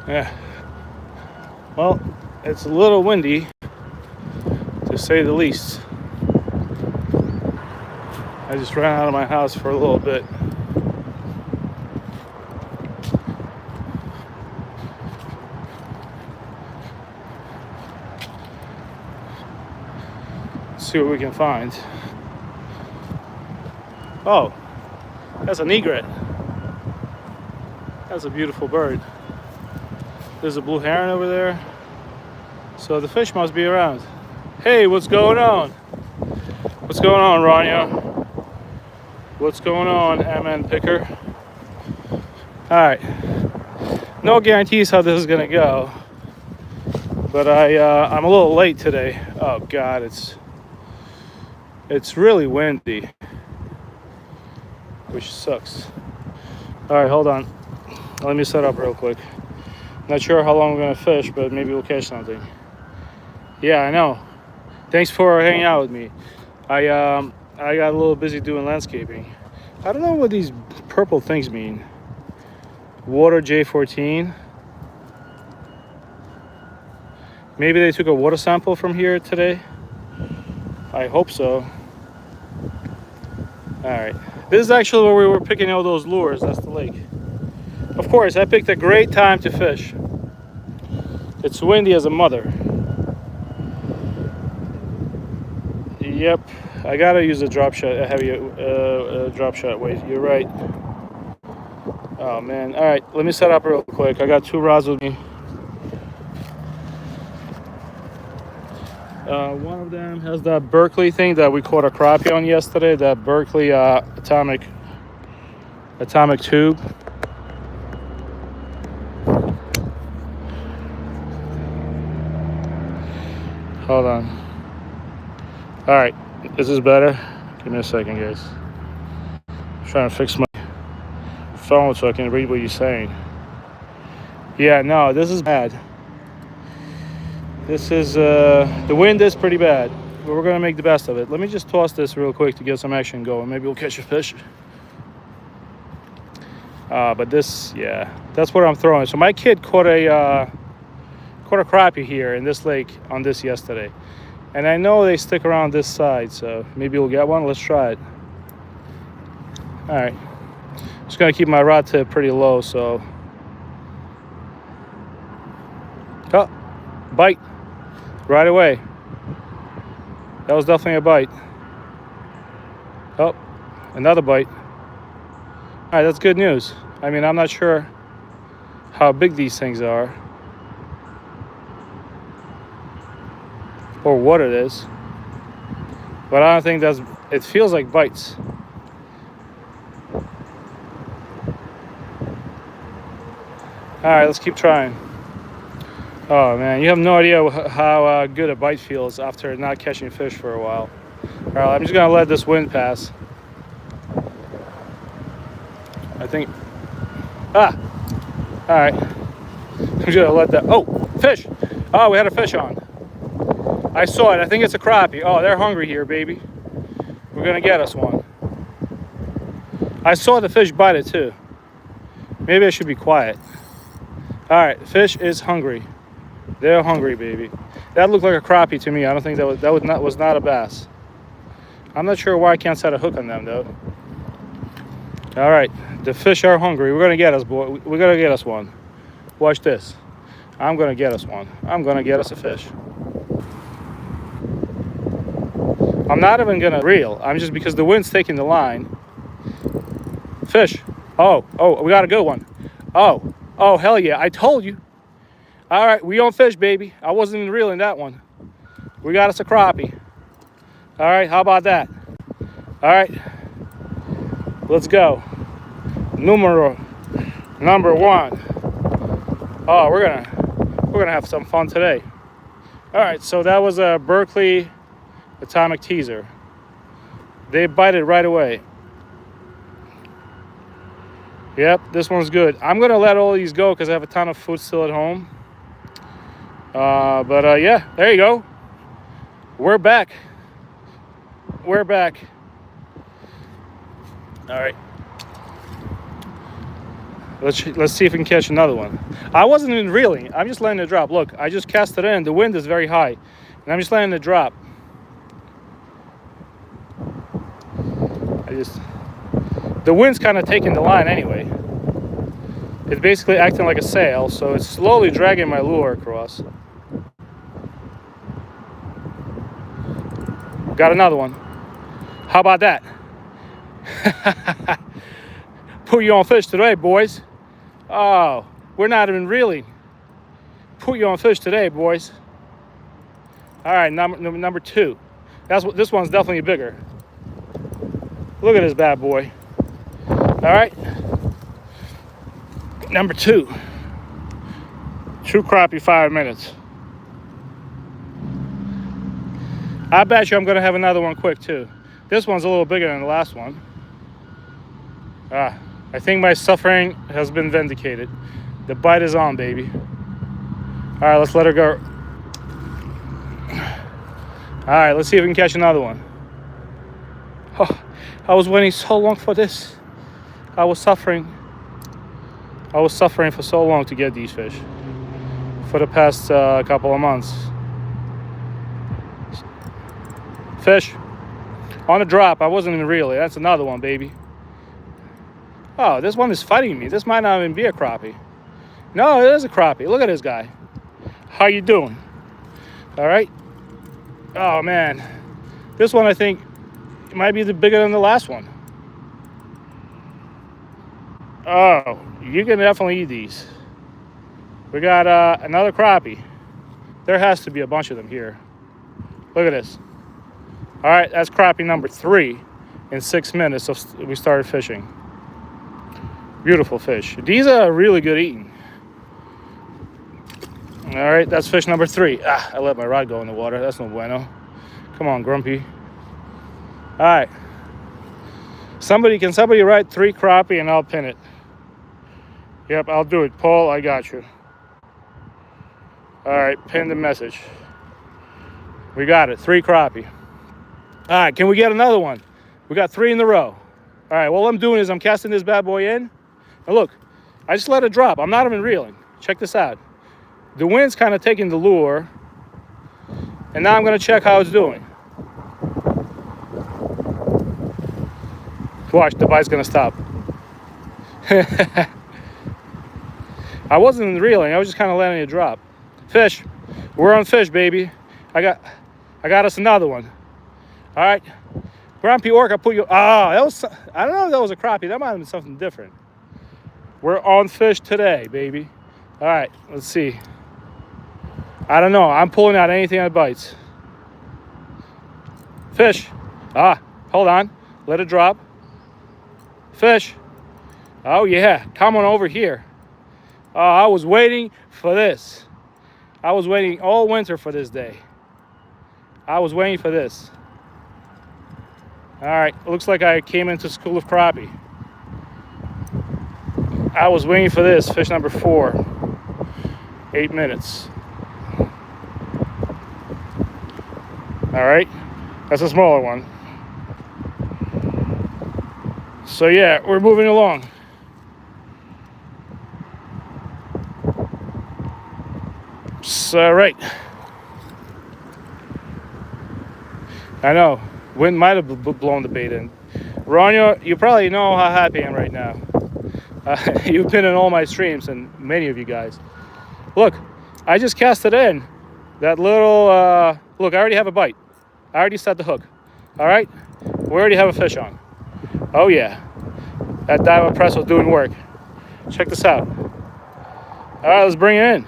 Yeah. Well, it's a little windy, to say the least. I just ran out of my house for a little bit. Let's see what we can find. Oh, that's an egret. That's a beautiful bird. There's a blue heron over there. So the fish must be around. Hey, what's going on? What's going on, Ronyo? What's going on, MN Picker? Alright. No guarantees how this is gonna go. But I'm a little late today. Oh god, it's really windy. Which sucks. Alright, hold on. Let me set up real quick. Not sure how long we're gonna fish, but maybe we'll catch something. Yeah, I know. Thanks for hanging out with me. I got a little busy doing landscaping. I don't know what these purple things mean. Water J14. Maybe they took a water sample from here today. I hope so. Alright. This is actually where we were picking all those lures. That's the lake. Of course, I picked a great time to fish. It's windy as a mother. Yep, I gotta use a drop shot, a heavy drop shot weight. You're right. Oh man. All right, let me set up real quick. I got 2 rods with me. One of them has that Berkley thing that we caught a crappie on yesterday. That Berkley atomic tube. Hold on. All right, this is better. Give me a second, guys. I'm trying to fix my phone so I can read what you're saying. Yeah, no, this is bad. This is, the wind is pretty bad, but we're gonna make the best of it. Let me just toss this real quick to get some action going. Maybe we'll catch a fish. But this, yeah, that's what I'm throwing. So my kid caught a crappie here in this lake on this yesterday. And I know they stick around this side, so maybe we'll get one. Let's try it. All right. Just gonna keep my rod tip pretty low, so. Oh, bite. Right away. That was definitely a bite. Oh, another bite. All right, that's good news. I mean, I'm not sure how big these things are or what it is, but I don't think it feels like bites. All right, let's keep trying. Oh man, you have no idea how good a bite feels after not catching fish for a while. All right, I'm just gonna let this wind pass. I think, all right. I'm just gonna let that, oh, fish. Oh, we had a fish on. I saw it, I think it's a crappie. Oh, they're hungry here, baby. We're gonna get us one. I saw the fish bite it too. Maybe I should be quiet. All right, fish is hungry. They're hungry, baby. That looked like a crappie to me. I don't think that was not a bass. I'm not sure why I can't set a hook on them though. All right, the fish are hungry. We're gonna get us, boy. We're gonna get us one. Watch this. I'm gonna get us one. I'm gonna get us a fish. I'm not even gonna reel. I'm just, because the wind's taking the line. Fish. Oh, we got a good one. Oh, hell yeah, I told you. All right, we on fish, baby. I wasn't even reeling that one. We got us a crappie. All right, how about that? All right, let's go. Number 1. Oh, we're gonna have some fun today. All right, so that was a Berkley atomic teaser. They bite it right away. Yep, this one's good. I'm gonna let all these go because I have a ton of food still at home. But yeah, there you go. We're back. All right. Let's see if we can catch another one. I wasn't even reeling. I'm just letting it drop. Look, I just cast it in. The wind is very high, and I'm just letting it drop. The wind's kind of taking the line anyway. It's basically acting like a sail, so it's slowly dragging my lure across. Got another one. How about that? Put you on fish today, boys. Oh, we're not even reeling. Put you on fish today, boys. All right, number 2. This one's definitely bigger. Look at this bad boy. All right. Number 2. True crappie, 5 minutes. I bet you I'm going to have another one quick, too. This one's a little bigger than the last one. I think my suffering has been vindicated. The bite is on, baby. All right, let's let her go. All right, let's see if we can catch another one. Oh, I was waiting so long for this. I was suffering for so long to get these fish. For the past couple of months. Fish. On a drop. I wasn't even reeling. That's another one, baby. Oh, this one is fighting me. This might not even be a crappie. No, it is a crappie. Look at this guy. How you doing? All right. Oh, man. This one, I think, might be bigger than the last one. Oh, you can definitely eat these. We got another crappie. There has to be a bunch of them here. Look at this. All right, that's crappie number 3 in 6 minutes. So we started fishing. Beautiful fish. These are really good eating. All right, that's fish number 3. I let my rod go in the water. That's no bueno. Come on, Grumpy. All right. Can somebody write 3 crappie and I'll pin it. Yep, I'll do it. Paul, I got you. All right, pin the message. We got it. 3 crappie. All right, can we get another one? We got 3 in a row. All right, what I'm doing is I'm casting this bad boy in. And look, I just let it drop. I'm not even reeling. Check this out. The wind's kind of taking the lure. And now I'm going to check how it's doing. Watch, the bite's going to stop. I wasn't even reeling. I was just kind of letting it drop. Fish. We're on fish, baby. I got us another one. All right. Grumpy Orca, put you. I don't know if that was a crappie. That might have been something different. We're on fish today, baby. All right, let's see. I don't know. I'm pulling out anything that bites. Fish. Hold on. Let it drop. Fish. Oh, yeah. Come on over here. I was waiting for this. I was waiting all winter for this day. I was waiting for this. All right. Looks like I came into School of Crappie. I was waiting for this. Fish number 4. 8 minutes. All right. That's a smaller one. So, yeah, we're moving along. So, right. I know. Wind might have blown the bait in. Ronyo, you probably know how happy I am right now. You've been in all my streams, and many of you guys. Look, I just cast it in. That little, look, I already have a bite. I already set the hook. All right? We already have a fish on. Oh, yeah. That diamond press was doing work. Check this out. All right, let's bring it in.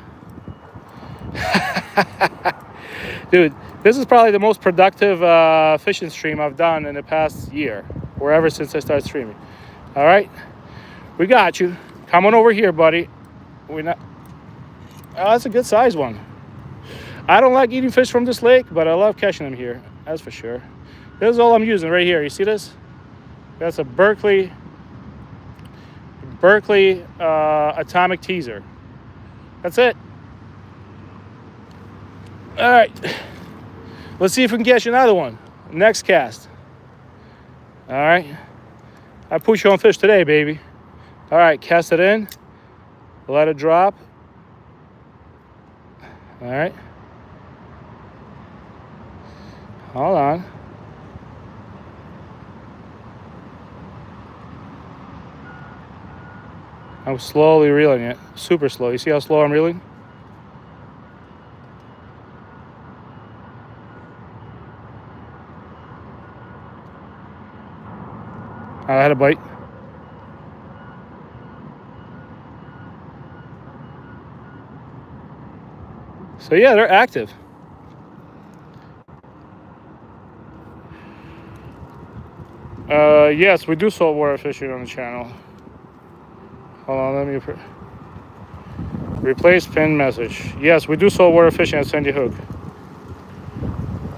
Dude, this is probably the most productive fishing stream I've done in the past year, or ever since I started streaming. All right? We got you. Come on over here, buddy. We're not. Oh, that's a good size one. I don't like eating fish from this lake, but I love catching them here. That's for sure. This is all I'm using right here. You see this? That's a Berkley atomic teaser. That's it. All right. Let's see if we can catch another one. Next cast. All right. I put you on fish today, baby. All right, cast it in. Let it drop. All right. Hold on. I'm slowly reeling it. Super slow. You see how slow I'm reeling? I had a bite. So yeah, they're active. Yes, we do saltwater fishing on the channel. Hold on, let me replace pin message. Yes, we do saltwater fishing at Sandy Hook.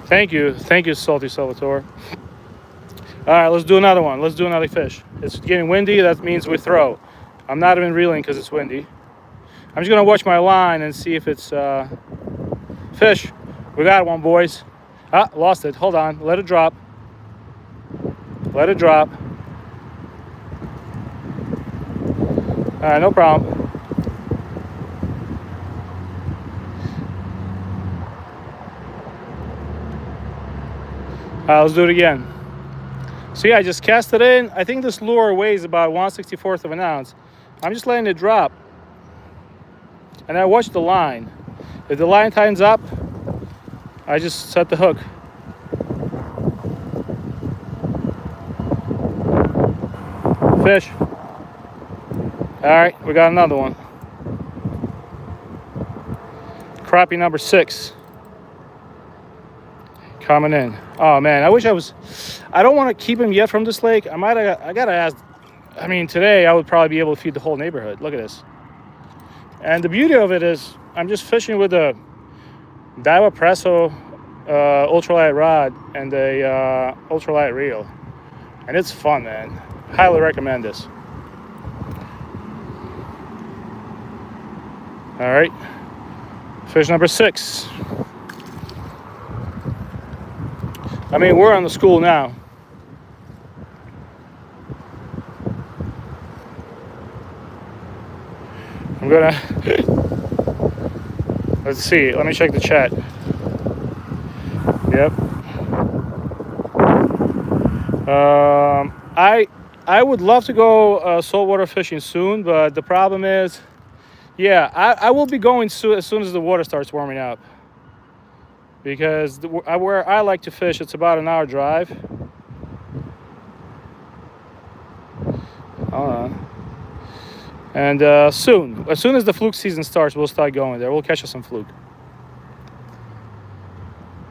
Thank you, Salty Salvatore. All right, let's do another one. Let's do another fish. It's getting windy. That means we throw. I'm not even reeling because it's windy. I'm just gonna watch my line and see if it's fish. We got one, boys. Ah, lost it. Hold on. Let it drop. Let it drop. All right, no problem. All right, let's do it again. So yeah, I just cast it in. I think this lure weighs about 1/64 of an ounce. I'm just letting it drop. And I watch the line. If the line tightens up, I just set the hook. Fish. All right, we got another one. Crappie number 6. Coming in. Oh man, I wish I was. I don't want to keep him yet from this lake. I gotta ask. I mean, today I would probably be able to feed the whole neighborhood. Look at this. And the beauty of it is, I'm just fishing with a Daiwa Presso ultralight rod and a ultralight reel, and it's fun, man. Highly recommend this. All right, fish number 6. I mean, we're on the school now. I'm gonna let's see. Let me check the chat. Yep. I would love to go saltwater fishing soon, but the problem is, yeah, I will be going soon as soon as the water starts warming up. Because where I like to fish, it's about an hour drive. Hold on. And soon, as soon as the fluke season starts, we'll start going there. We'll catch us some fluke.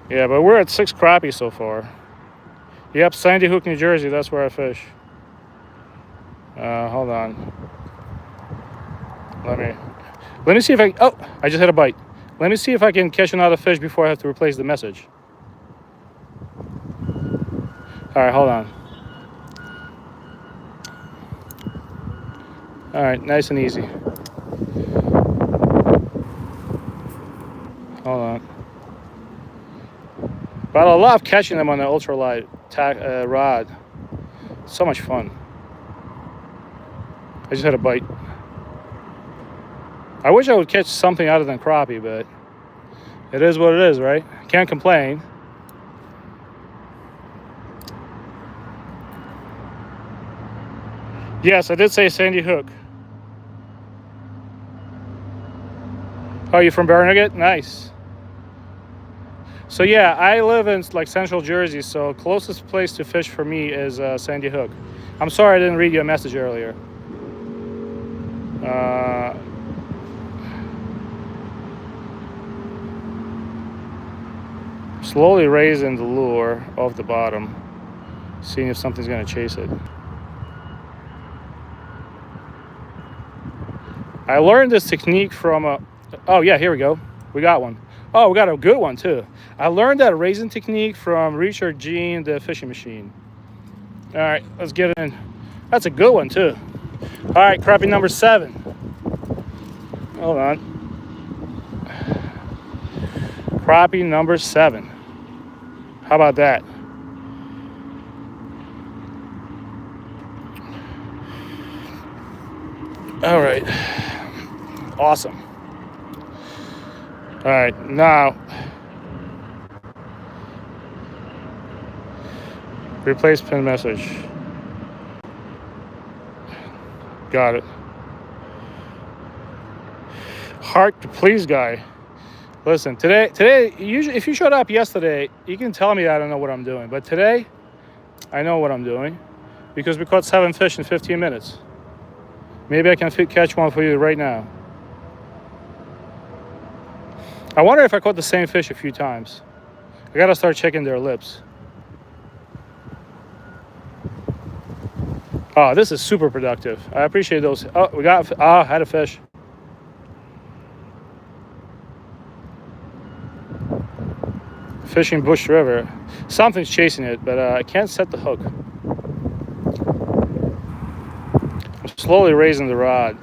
Yeah, but we're at 6 crappie so far. Yep, Sandy Hook, New Jersey. That's where I fish. Hold on. Let me see if I. Oh, I just had a bite. Let me see if I can catch another fish before I have to replace the message. All right, hold on. All right, nice and easy. Hold on. But I love catching them on the ultralight rod. So much fun. I just had a bite. I wish I would catch something other than crappie, but it is what it is, right? Can't complain. Yes, I did say Sandy Hook. Oh, you from Barnegat? Nice. So yeah, I live in like central Jersey, so closest place to fish for me is Sandy Hook. I'm sorry I didn't read your message earlier. Slowly raising the lure off the bottom, seeing if something's gonna chase it. I learned this technique from oh yeah, here we go. We got one. Oh, we got a good one too. I learned that raising technique from Richard Jean, the fishing machine. All right, let's get it in. That's a good one too. All right, crappie number 7. Hold on. Crappie number 7. How about that? All right. Awesome. All right, now replace pin message. Got it. Hard to please guy. Listen, today, usually if you showed up yesterday, you can tell me I don't know what I'm doing. But today, I know what I'm doing because we caught 7 fish in 15 minutes. Maybe I can catch one for you right now. I wonder if I caught the same fish a few times. I gotta start checking their lips. Oh, this is super productive. I appreciate those. Oh, I had a fish. Fishing Bush River. Something's chasing it, but I can't set the hook. I'm slowly raising the rod.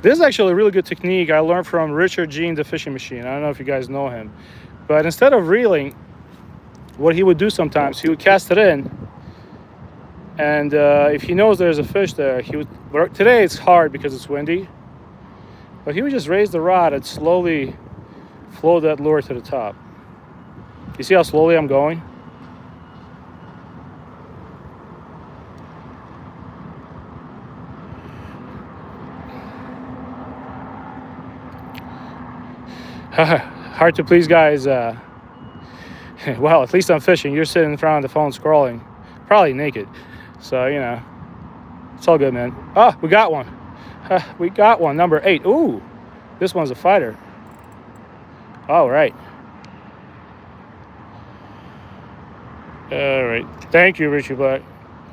This is actually a really good technique I learned from Richard Jean, the fishing machine. I don't know if you guys know him. But instead of reeling, what he would do sometimes, he would cast it in. And if he knows there's a fish there, he would. Today it's hard because it's windy. But he would just raise the rod and slowly float that lure to the top. You see how slowly I'm going? Hard to please guys. Well, at least I'm fishing. You're sitting in front of the phone scrolling. Probably naked. So, you know, it's all good, man. Oh, we got one. We got one, number 8. Ooh, this one's a fighter. All right. All right. Thank you, Richie Black.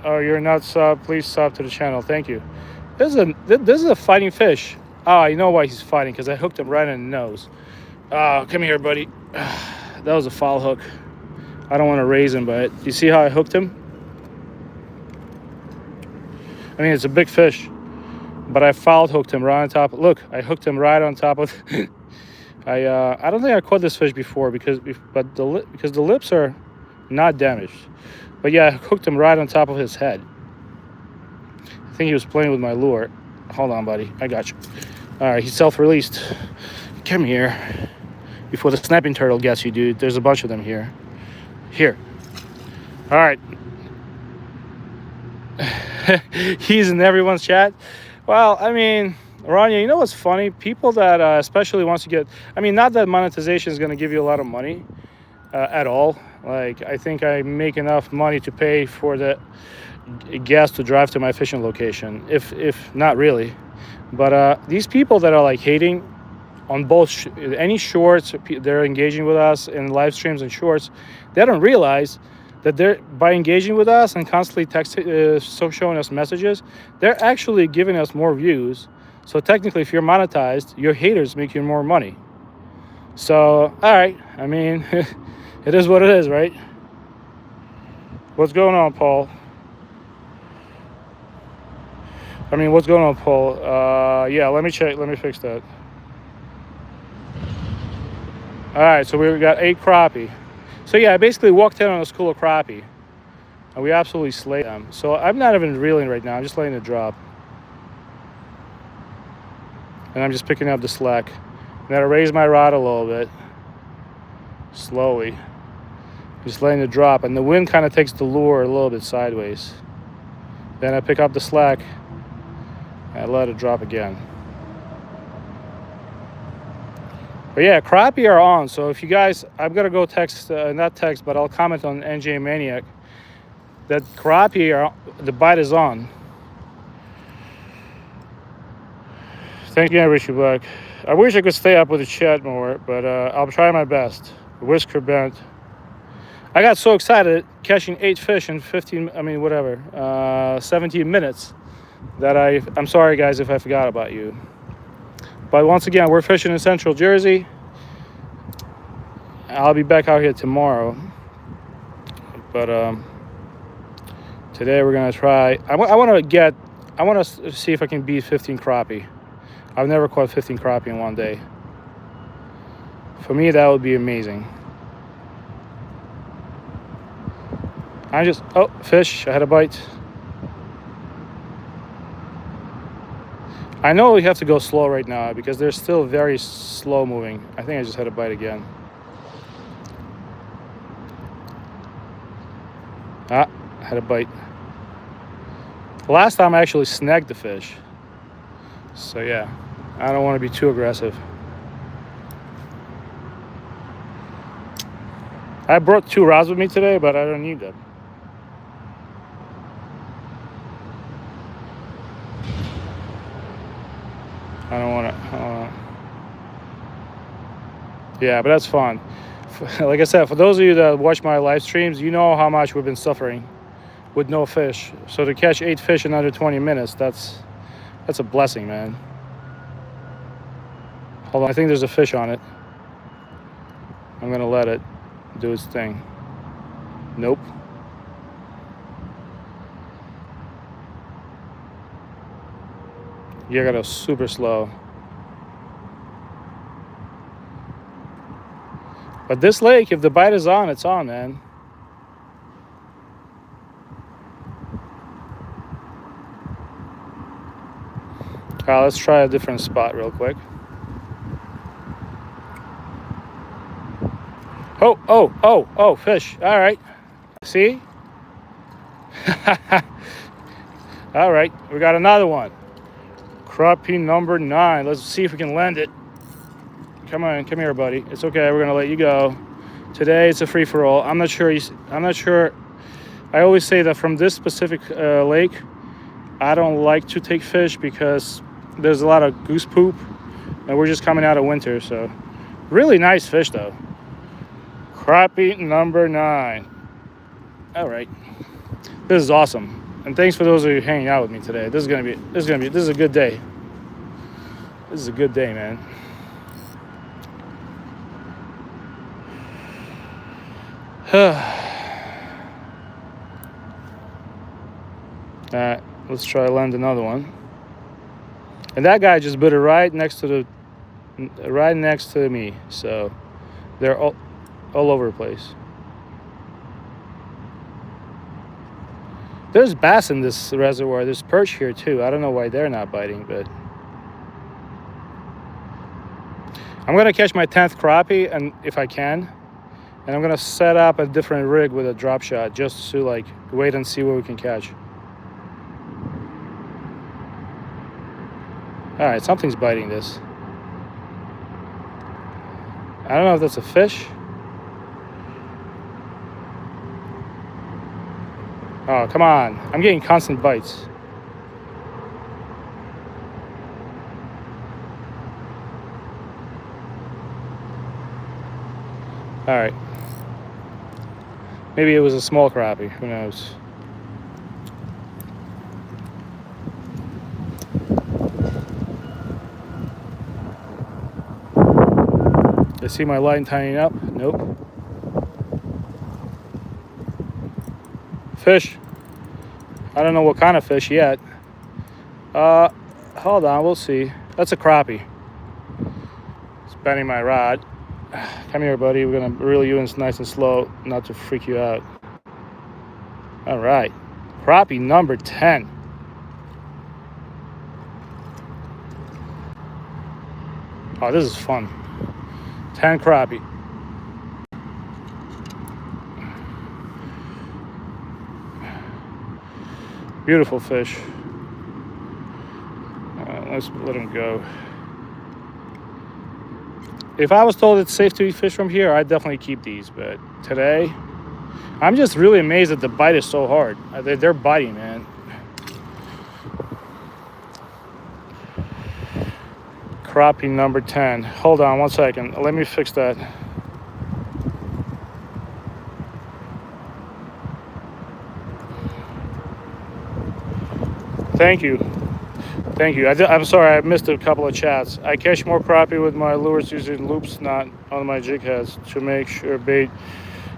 Oh, you're not sub. Please sub to the channel. Thank you. This is a fighting fish. Oh, you know why he's fighting? Because I hooked him right in the nose. Oh, come here, buddy. That was a foul hook. I don't want to raise him, but you see how I hooked him? I mean, it's a big fish, but I foul hooked him right on top. Look, I hooked him right on top of. I don't think I caught this fish before because the lips are not damaged. But yeah, I hooked him right on top of his head. I think he was playing with my lure. Hold on, buddy. I got you. All right, he's self-released. Come here. Before the snapping turtle gets you, dude. There's a bunch of them here. Here. All right. He's in everyone's chat. Well, I mean, Rania, you know what's funny? People that, especially once you get... I mean, not that monetization is going to give you a lot of money at all. Like, I think I make enough money to pay for the gas to drive to my fishing location. If not really. But these people that are, like, hating on both any shorts, they're engaging with us in live streams and shorts, they don't realize that they're, by engaging with us and constantly showing us messages, they're actually giving us more views. So technically, if you're monetized, your haters make you more money. So, all right, I mean, it is what it is, right? What's going on, Paul? I mean, what's going on, Paul? Yeah, let me check. Let me fix that. All right, so we got 8 crappie. So yeah, I basically walked in on a school of crappie, and we absolutely slayed them. So I'm not even reeling right now. I'm just letting it drop. And I'm just picking up the slack. I'm gonna raise my rod a little bit. Slowly. Just letting it drop. And the wind kind of takes the lure a little bit sideways. Then I pick up the slack, and I let it drop again. But yeah, crappie are on. So if you guys, I'm gonna go text, not text, but I'll comment on NJ Maniac that crappie are, the bite is on. Thank you, Richie Black. I wish I could stay up with the chat more, but I'll try my best. Whisker bent. I got so excited catching 8 fish in 17 minutes that I'm sorry guys if I forgot about you. But once again, we're fishing in Central Jersey. I'll be back out here tomorrow. But today we're gonna try. I want to see if I can beat 15 crappie. I've never caught 15 crappie in one day. For me, that would be amazing. Fish! I had a bite. I know we have to go slow right now because they're still very slow moving. I think I just had a bite again. Ah, had a bite. Last time I actually snagged the fish. So yeah, I don't want to be too aggressive. I brought 2 rods with me today, but I don't need them. I don't want to. Yeah, but that's fun. Like I said, for those of you that watch my live streams, you know how much we've been suffering with no fish. So to catch 8 fish in under 20 minutes, that's a blessing, man. Hold on, I think there's a fish on it. I'm gonna let it do its thing. Nope. You gotta go super slow. But this lake, if the bite is on, it's on, man. Let's try a different spot real quick. Oh, fish. All right. See? All right, we got another one. Crappie number 9. Let's see if we can land it. Come on, come here, buddy. It's okay. We're gonna let you go. Today it's a free-for-all. I'm not sure. I always say that from this specific lake, I don't like to take fish because there's a lot of goose poop, and we're just coming out of winter. So, really nice fish though. Crappie number 9. All right, this is awesome. And thanks for those of you hanging out with me today. This is a good day. This is a good day, man. Let's try to land another one. And that guy just bit it right next to me. So they're all over the place. There's bass in this reservoir. There's perch here too. I don't know why they're not biting, but I'm gonna catch my 10th crappie, and if I can, and I'm gonna set up a different rig with a drop shot just to like wait and see what we can catch. All right, something's biting this. I don't know if that's a fish. Oh, come on. I'm getting constant bites. All right. Maybe it was a small crappie. Who knows? I see my line tying up. Nope. Fish. I don't know what kind of fish yet. Hold on, we'll see. That's a crappie. It's bending my rod. Come here, buddy. We're gonna reel you in nice and slow, not to freak you out. All right, crappie number 10. Oh, this is fun. 10 crappie. Beautiful fish. Let's let him go. If I was told it's safe to eat fish from here, I'd definitely keep these. But today, I'm just really amazed that the bite is so hard. They're biting, man. Crappie number 10. Hold on 1 second. Let me fix that. Thank you. I'm sorry, I missed a couple of chats. I catch more crappie with my lures using loops, not on my jig heads to make sure bait.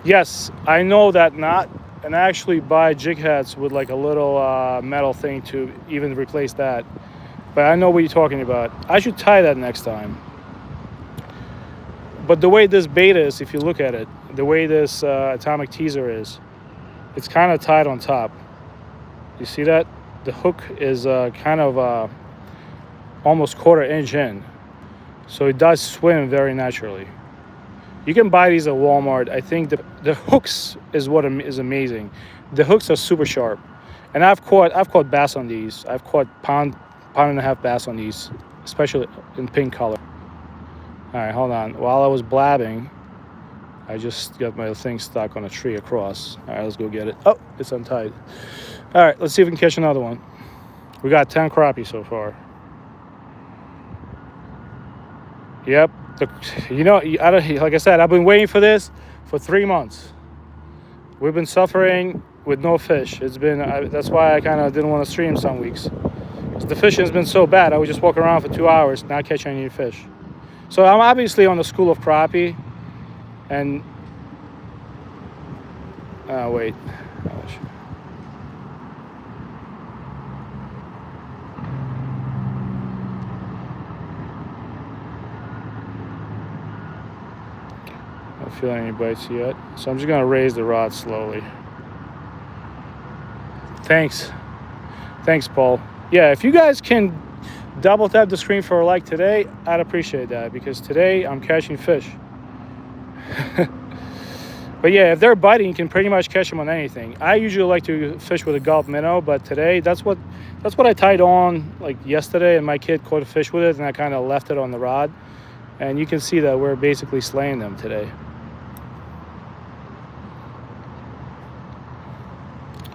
Yes, I know that not, and I actually buy jig heads with like a little metal thing to even replace that. But I know what you're talking about. I should tie that next time. But the way this bait is, if you look at it, the way this atomic teaser is, it's kind of tied on top. You see that? The hook is kind of almost 1/4 inch in. So it does swim very naturally. You can buy these at Walmart. I think the hooks is what is amazing. The hooks are super sharp. And I've caught bass on these. I've caught pound and a half bass on these, especially in pink color. All right, hold on. While I was blabbing, I just got my thing stuck on a tree across. All right, let's go get it. Oh, it's untied. All right, let's see if we can catch another one. We got 10 crappie so far. Yep. You know, like I said, I've been waiting for this for 3 months. We've been suffering with no fish. It's been that's why I kind of didn't want to stream some weeks. The fishing has been so bad. I would just walk around for 2 hours, not catch any fish. So I'm obviously on the school of crappie, and wait. Not feeling any bites yet, so I'm just gonna raise the rod slowly. Thanks, Paul. Yeah, if you guys can double tap the screen for a like today, I'd appreciate that, because today I'm catching fish. But yeah, if they're biting, you can pretty much catch them on anything. I usually like to fish with a gulp minnow, but today that's what I tied on like yesterday, and my kid caught a fish with it, and I kind of left it on the rod, and you can see that we're basically slaying them today.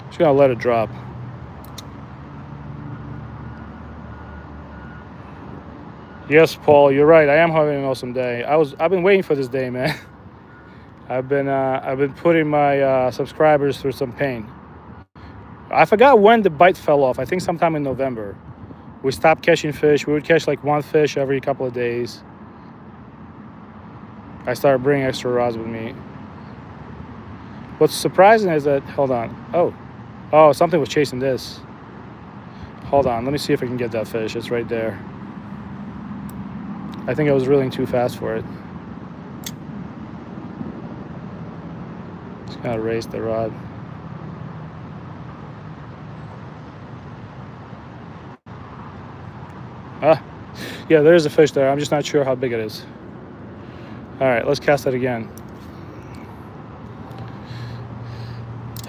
Just gonna let it drop. Yes, Paul, you're right. I am having an awesome day. I've been waiting for this day, man. I've been putting my subscribers through some pain. I forgot when the bite fell off. I think sometime in November. We stopped catching fish. We would catch like one fish every couple of days. I started bringing extra rods with me. What's surprising is that, hold on. Oh, something was chasing this. Hold on, let me see if I can get that fish. It's right there. I think I was reeling too fast for it. Just gonna raise the rod. Yeah, there's a fish there. I'm just not sure how big it is. All right, let's cast it again.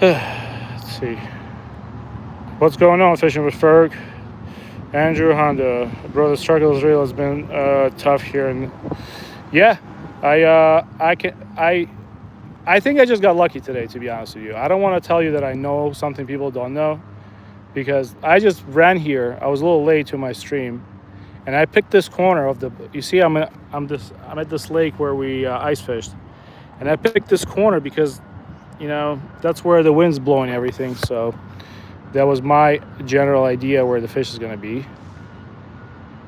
Let's see. What's going on, fishing with Ferg? Andrew Honda, bro, the struggle is real. It's been tough here, and yeah, I think I just got lucky today, to be honest with you. I don't want to tell you that I know something people don't know, because I just ran here. I was a little late to my stream, and I picked this corner of the. You see, I'm at this lake where we ice fished, and I picked this corner because, you know, that's where the wind's blowing everything. So that was my general idea where the fish is going to be.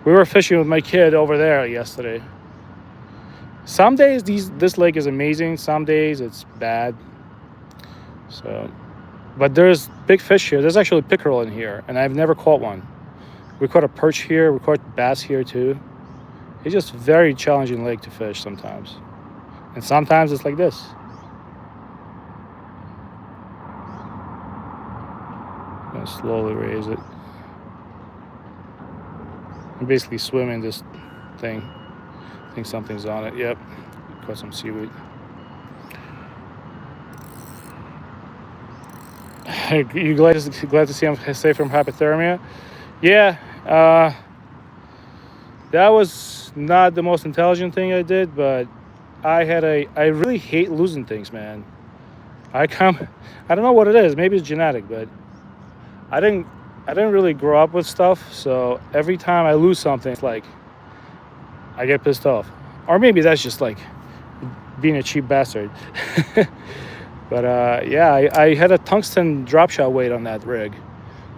We were fishing with my kid over there yesterday. Some days this lake is amazing. Some days it's bad. So, but there's big fish here. There's actually pickerel in here, and I've never caught one. We caught a perch here. We caught bass here too. It's just a very challenging lake to fish sometimes. And sometimes it's like this. I'm gonna slowly raise it. I'm basically swimming this thing. I think something's on it. Yep, caught some seaweed. You glad to see I'm safe from hypothermia? Yeah, that was not the most intelligent thing I did, but I really hate losing things, man. I don't know what it is. Maybe it's genetic, but I didn't really grow up with stuff, so every time I lose something, it's like I get pissed off. Or maybe that's just like being a cheap bastard. But yeah, I had a tungsten drop shot weight on that rig,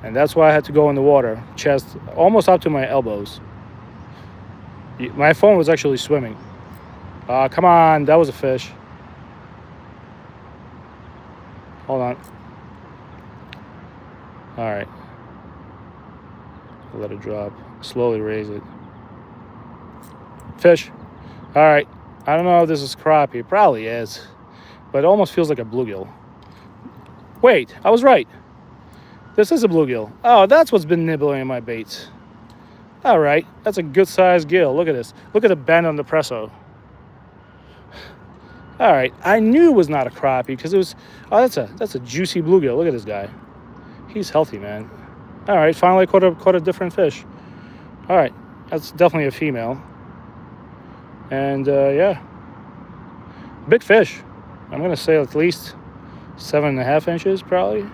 and that's why I had to go in the water, chest almost up to my elbows. My phone was actually swimming. Come on, that was a fish. Hold on. All right. Let it drop. Slowly raise it. Fish. All right. I don't know if this is crappie. It probably is. But it almost feels like a bluegill. Wait, I was right. This is a bluegill. Oh, that's what's been nibbling in my baits. All right, that's a good sized gill. Look at this. Look at the bend on the presso. All right, I knew it was not a crappie because it was. Oh, that's a juicy bluegill. Look at this guy. He's healthy, man. All right, finally caught a different fish. All right, that's definitely a female. And yeah, big fish. I'm gonna say at least 7.5 inches, probably.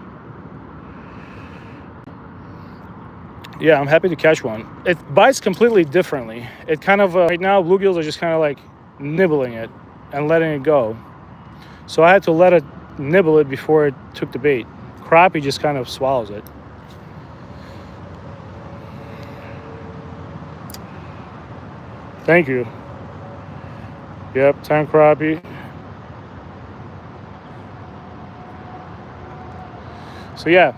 Yeah, I'm happy to catch one. It bites completely differently. It kind of right now bluegills are just kind of like nibbling it and letting it go. So I had to let it nibble it before it took the bait. Crappie just kind of swallows it. Thank you. Yep, 10 crappie. So yeah,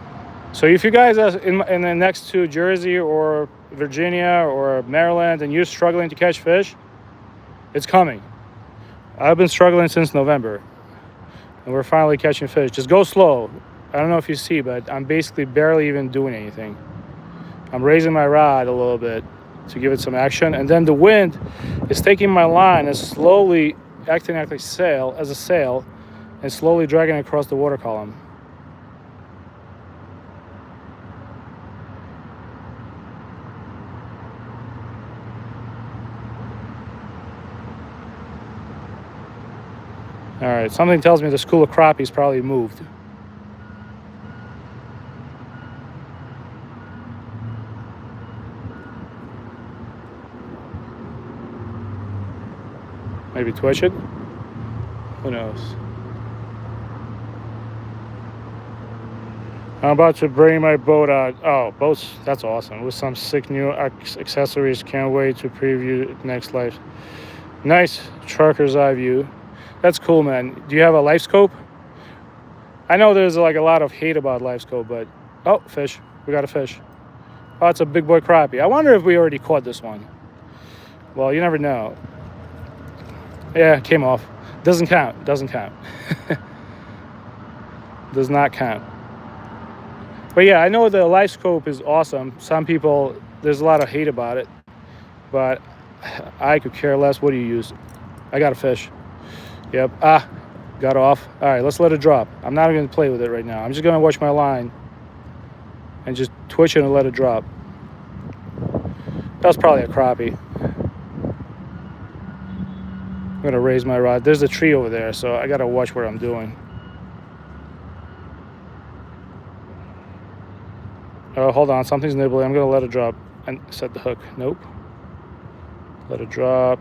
so if you guys are in the next to Jersey or Virginia or Maryland and you're struggling to catch fish, it's coming. I've been struggling since November, and we're finally catching fish. Just go slow. I don't know if you see, but I'm basically barely even doing anything. I'm raising my rod a little bit to give it some action, and then the wind is taking my line and slowly acting like a sail, and slowly dragging it across the water column. All right, something tells me the school of crappies probably moved. Maybe twitch it? Who knows? I'm about to bring my boat out. Oh, boats, that's awesome. With some sick new accessories. Can't wait to preview it next life. Nice trucker's eye view. That's cool, man. Do you have a life scope? I know there's like a lot of hate about life scope, but oh, fish. We got a fish. Oh, it's a big boy crappie. I wonder if we already caught this one. Well, you never know. Yeah, it came off. Doesn't count. Doesn't count. Does not count. But yeah, I know the life scope is awesome. Some people, there's a lot of hate about it, but I could care less. What do you use? I got a fish. Yep. Got off. All right, let's let it drop. I'm not going to play with it right now. I'm just going to watch my line and just twitch it and let it drop. That was probably a crappie. I'm going to raise my rod. There's a tree over there, so I got to watch what I'm doing. Oh, hold on. Something's nibbling. I'm going to let it drop and set the hook. Nope. Let it drop.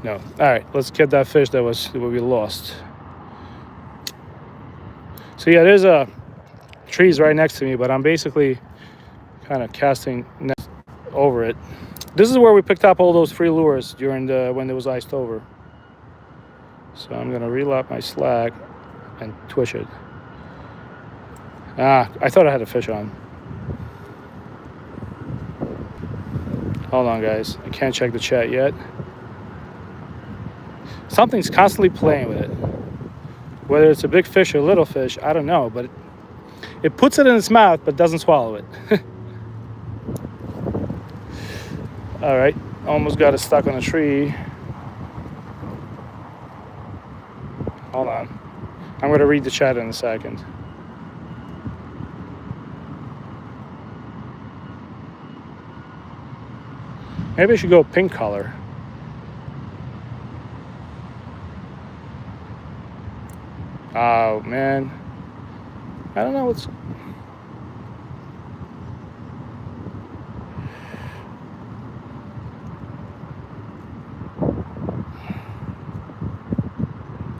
No. All right, let's get that fish that we lost. So yeah, there's trees right next to me, but I'm basically kind of casting nets over it. This is where we picked up all those free lures during when it was iced over. So I'm gonna relap my slack and twitch it. I thought I had a fish on. Hold on, guys. I can't check the chat yet. Something's constantly playing with it. Whether it's a big fish or a little fish, I don't know, but it puts it in its mouth but doesn't swallow it. All right, almost got it stuck on a tree. Hold on. I'm going to read the chat in a second. Maybe I should go pink color. Oh, man. I don't know what's...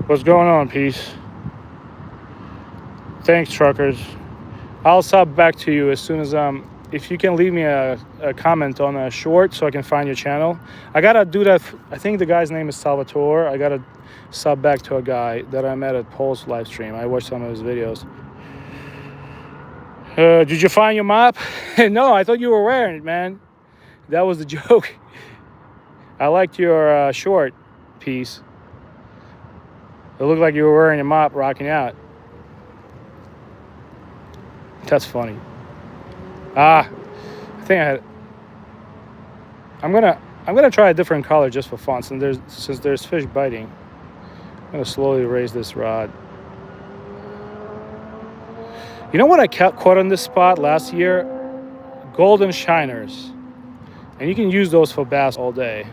What's going on, Peace? Thanks, truckers. I'll sub back to you as soon as if you can leave me a comment on a short so I can find your channel. I gotta do that. I think the guy's name is Salvatore. I gotta sub back to a guy that I met at Paul's live stream. I watched some of his videos. Did you find your mop? No, I thought you were wearing it, man. That was the joke. I liked your short piece. It looked like you were wearing a mop, rocking out. That's funny. I think I'm gonna try a different color just for fun. Since there's fish biting, I'm gonna slowly raise this rod. You know what I caught on this spot last year? Golden shiners, and you can use those for bass all day.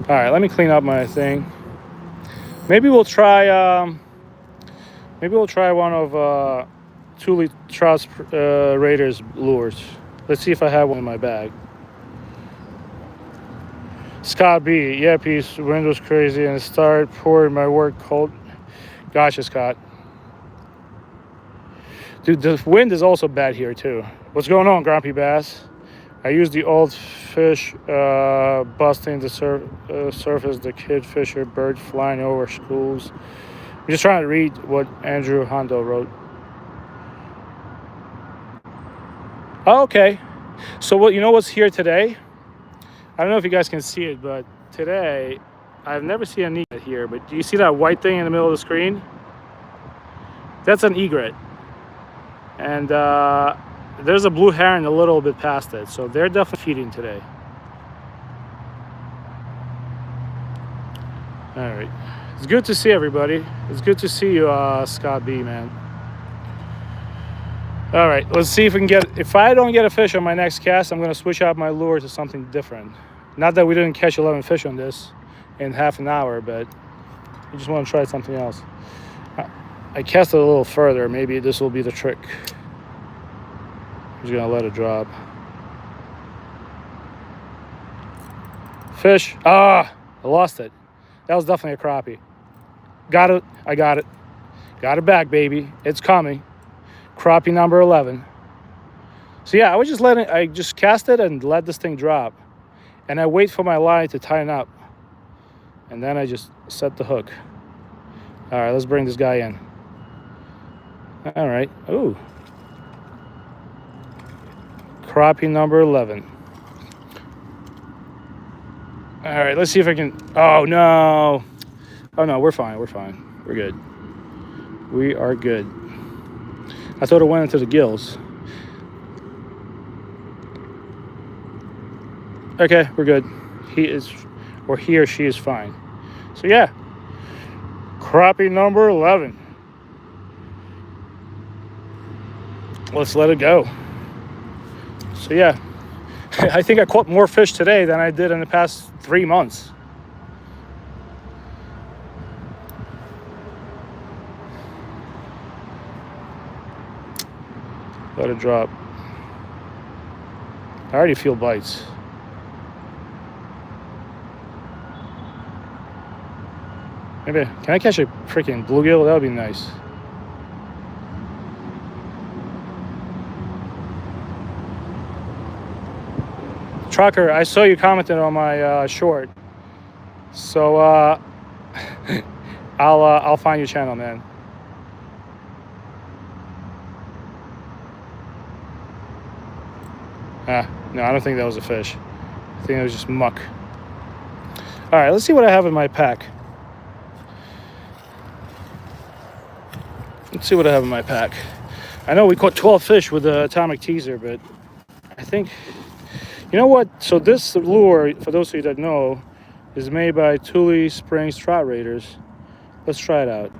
All right, let me clean up my thing. Maybe we'll try one of Thule Trout Raiders lures. Let's see if I have one in my bag. Scott B. Yeah, peace. Wind was crazy and it started pouring my work cold. Gotcha, Scott. Dude, the wind is also bad here too. What's going on, Grumpy Bass? I used the old fish busting the surface, the kid fisher, bird flying over schools. I'm just trying to read what Andrew Hondo wrote. Oh, okay. So what, you know what's here today? I don't know if you guys can see it, but today, I've never seen an egret here, but do you see that white thing in the middle of the screen? That's an egret. And there's a blue heron a little bit past it, so they're definitely feeding today. All right. It's good to see everybody. It's good to see you, Scott B, man. All right, let's see if we can get, if I don't get a fish on my next cast, I'm gonna switch out my lure to something different. Not that we didn't catch 11 fish on this in half an hour, but I just want to try something else. I cast it a little further. Maybe this will be the trick. I'm just gonna let it drop. Fish. Ah, I lost it. That was definitely a crappie. Got it. I got it. Got it back, baby. It's coming. Crappie number 11. So yeah, I just cast it and let this thing drop. And I wait for my line to tighten up. And then I just set the hook. All right, let's bring this guy in. All right. Ooh. Crappie number 11. All right, let's see if I can. Oh, no. Oh, no, we're fine. We're fine. We're good. We are good. I thought it went into the gills. Okay, we're good. He or she is fine. So yeah, crappie number 11. Let's let it go. So yeah, I think I caught more fish today than I did in the past 3 months. Let it drop. I already feel bites. Maybe, can I catch a freaking bluegill? That would be nice. Trucker, I saw you commented on my short. So I'll find your channel, man. No, I don't think that was a fish. I think it was just muck. All right, let's see what I have in my pack. Let's see what I have in my pack. I know we caught 12 fish with the atomic teaser, but I think, you know what? So this lure, for those of you that know, is made by Thule Springs Trout Raiders. Let's try it out.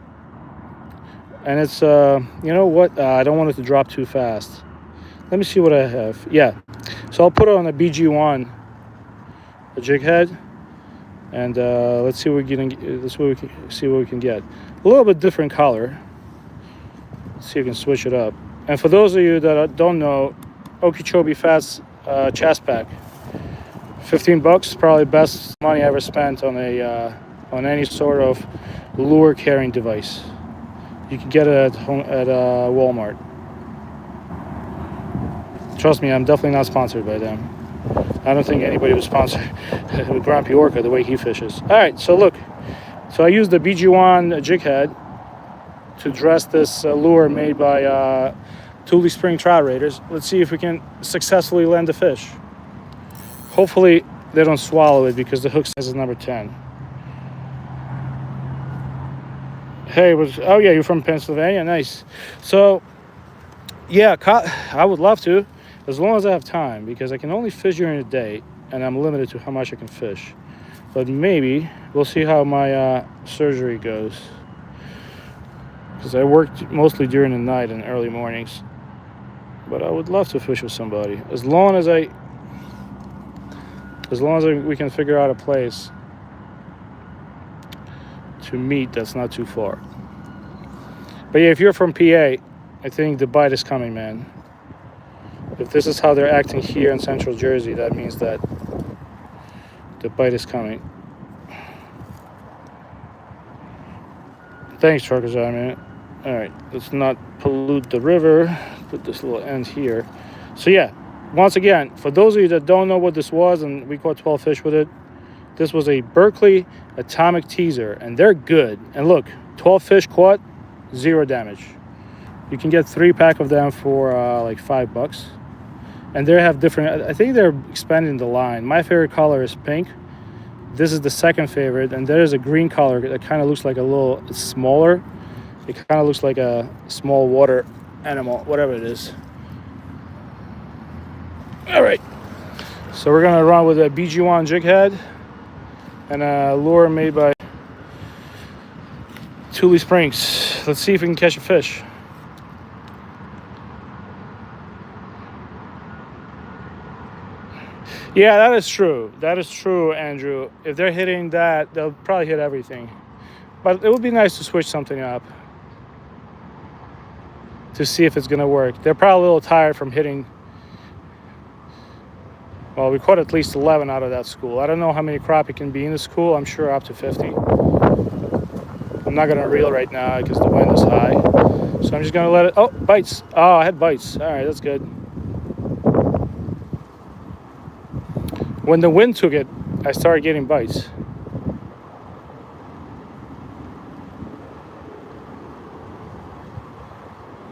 And it's, you know what? I don't want it to drop too fast. Let me see what I have. Yeah. So I'll put it on a BG1, a jig head, and let's see what we can. See what we can get. A little bit different color. Let's see if we can switch it up. And for those of you that don't know, Okeechobee Fats chest pack, $15, probably best money I ever spent on on any sort of lure carrying device. You can get it at Walmart. Trust me, I'm definitely not sponsored by them. I don't think anybody would sponsor Grumpy Orca the way he fishes. All right, so look. So I used the BG1 jig head to dress this lure made by Thule Spring Trout Raiders. Let's see if we can successfully land a fish. Hopefully they don't swallow it because the hook size is number 10. Hey, oh yeah, you're from Pennsylvania, nice. So yeah, I would love to, as long as I have time, because I can only fish during the day, and I'm limited to how much I can fish. But maybe we'll see how my surgery goes, because I worked mostly during the night and early mornings. But I would love to fish with somebody, as long as we can figure out a place to meet that's not too far. But yeah, if you're from PA, I think the bite is coming, man. If this is how they're acting here in Central Jersey, that means that the bite is coming. Thanks, truckers. I mean, all right, let's not pollute the river. Put this little end here. So yeah, once again, for those of you that don't know what this was, and we caught 12 fish with it, this was a Berkley atomic teaser, and they're good. And look, 12 fish caught, 0 damage. You can get 3-pack of them for like $5. And they have different, I think they're expanding the line. My favorite color is pink. This is the second favorite, and there is a green color that kind of looks like a little, it's smaller. It kind of looks like a small water animal, whatever it is. All right, so we're gonna run with a BG1 jig head and a lure made by Thule Springs. Let's see if we can catch a fish. Yeah, that is true. That is true, Andrew. If they're hitting that, they'll probably hit everything. But it would be nice to switch something up to see if it's going to work. They're probably a little tired from hitting. Well, we caught at least 11 out of that school. I don't know how many crappie can be in the school. I'm sure up to 50. I'm not going to reel right now because the wind is high. So I'm just going to let it... Oh, bites. Oh, I had bites. All right, that's good. When the wind took it, I started getting bites.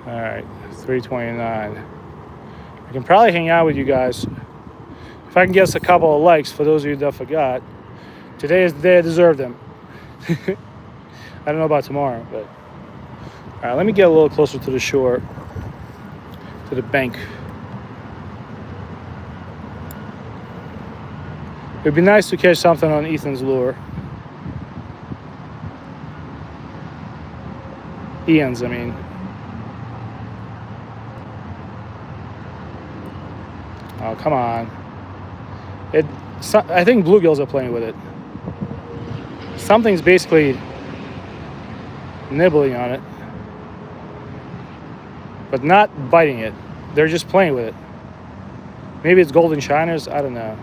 All right, 329. I can probably hang out with you guys. If I can get us a couple of likes, for those of you that forgot, today is the day I deserve them. I don't know about tomorrow, but... All right, let me get a little closer to the shore, to the bank. It'd be nice to catch something on Ethan's lure. Ian's, I mean. Oh, come on. I think bluegills are playing with it. Something's basically nibbling on it, but not biting it. They're just playing with it. Maybe it's golden shiners, I don't know.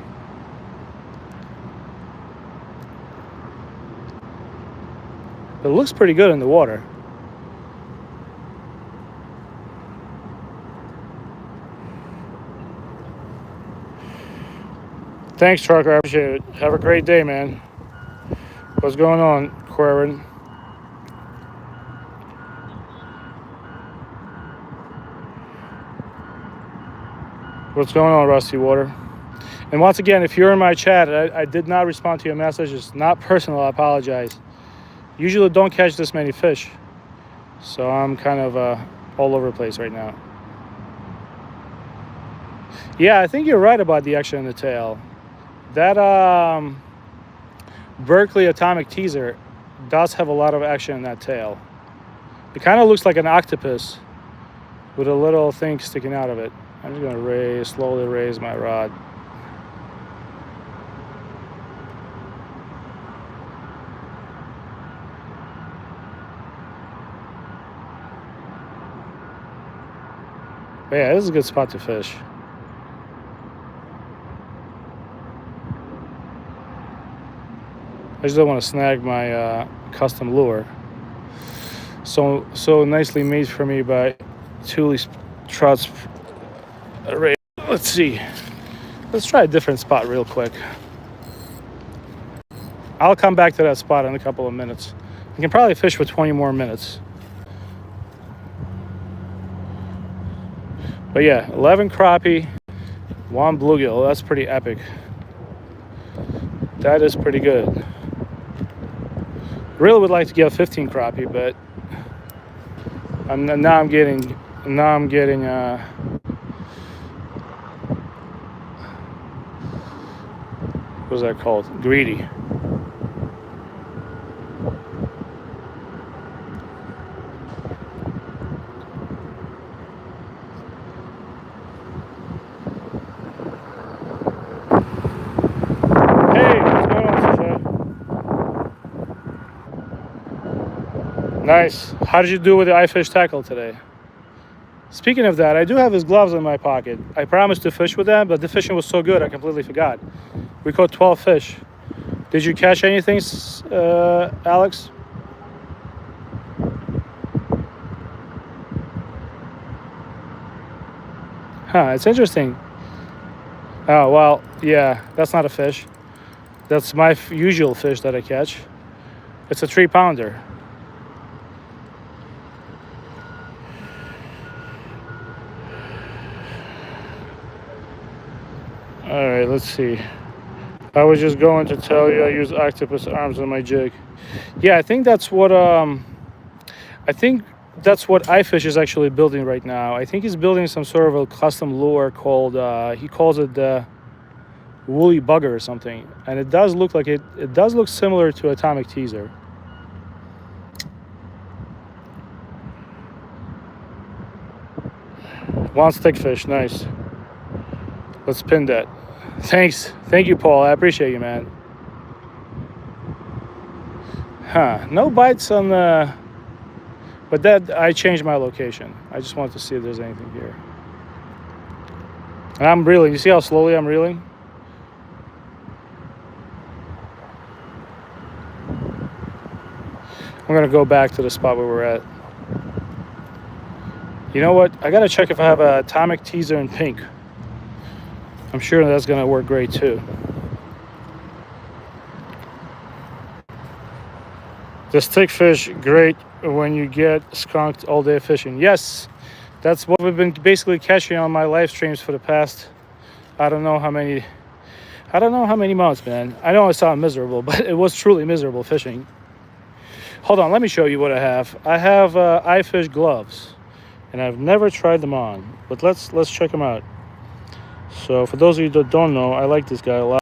It looks pretty good in the water. Thanks, trucker. I appreciate it. Have a great day, man. What's going on, Corin? What's going on, Rusty Water? And once again, if you're in my chat, I did not respond to your message. It's not personal. I apologize. Usually don't catch this many fish, so I'm kind of all over the place right now. Yeah, I think you're right about the action in the tail. That Berkley atomic teaser does have a lot of action in that tail. It kind of looks like an octopus with a little thing sticking out of it. I'm just gonna slowly raise my rod. But yeah, this is a good spot to fish. I just don't want to snag my custom lure. So nicely made for me by Thule Trout Array. Let's see. Let's try a different spot real quick. I'll come back to that spot in a couple of minutes. I can probably fish for 20 more minutes. But yeah, 11 crappie, 1 bluegill. That's pretty epic. That is pretty good. Really would like to get 15 crappie, but Now I'm getting what's that called? Greedy. Hey, what's going on, Sasha? Nice. How did you do with the iFish tackle today? Speaking of that, I do have his gloves in my pocket. I promised to fish with them, but the fishing was so good I completely forgot. We caught 12 fish. Did you catch anything, Alex? Huh, it's interesting. Oh, well, yeah, that's not a fish. That's my usual fish that I catch. It's a 3-pounder. All right, let's see. I was just going to tell you I use octopus arms on my jig. Yeah, I think that's what iFish is actually building right now. I think he's building some sort of a custom lure called he calls it the woolly bugger or something, and it does look like it does look similar to atomic teaser. One stick fish, nice. Let's pin that. Thanks. Thank you, Paul. I appreciate you, man. Huh. No bites on the... But that, I changed my location. I just wanted to see if there's anything here. And I'm reeling. You see how slowly I'm reeling? I'm going to go back to the spot where we're at. You know what? I got to check if I have a atomic teaser in pink. I'm sure that's going to work great too. The stick fish, great when you get skunked all day fishing. Yes, that's what we've been basically catching on my live streams for the past, I don't know how many months, man. I know I sound miserable, but it was truly miserable fishing. Hold on, let me show you what I have. I have iFish gloves, and I've never tried them on, but let's check them out. So for those of you that don't know, I like this guy a lot.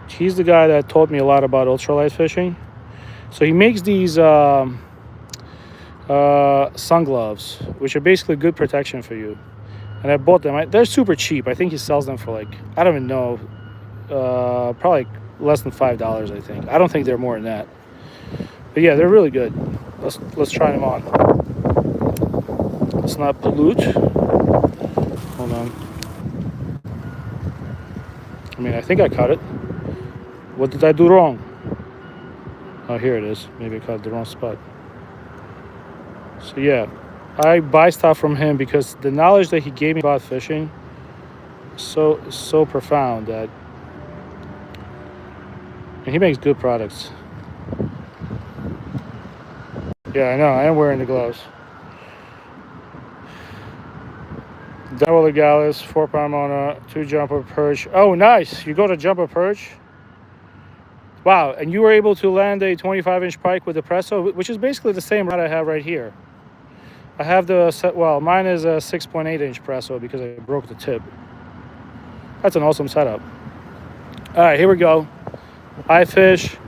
He's the guy that taught me a lot about ultralight fishing. So he makes these sun gloves, which are basically good protection for you. And I bought them. They're super cheap. I think he sells them for like, I don't even know, probably less than $5, I think. I don't think they're more than that. But yeah, they're really good. Let's try them on. Let's not pollute. Hold on. I mean, I think I caught it. What did I do wrong? Oh, here it is. Maybe I caught the wrong spot. So yeah, I buy stuff from him because the knowledge that he gave me about fishing is so profound that, and he makes good products. Yeah, I know. I am wearing the gloves. Double legalis, 4-pound Mona, 2 jumper perch. Oh, nice. You got a jumper perch. Wow, and you were able to land a 25-inch pike with the Presso, which is basically the same rod I have right here. I have mine is a 6.8-inch Presso because I broke the tip. That's an awesome setup. All right, here we go. iFish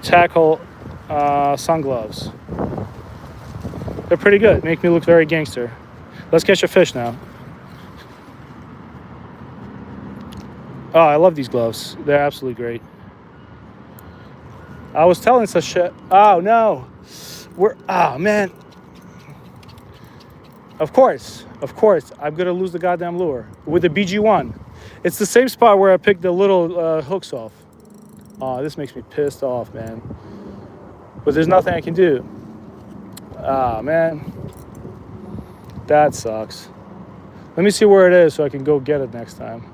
tackle sun gloves. They're pretty good. Make me look very gangster. Let's catch a fish now. Oh, I love these gloves. They're absolutely great. I was telling Sasha, oh no, man. Of course, I'm gonna lose the goddamn lure with the BG1. It's the same spot where I picked the little hooks off. Oh, this makes me pissed off, man. But there's nothing I can do. Ah, man, that sucks. Let me see where it is so I can go get it next time.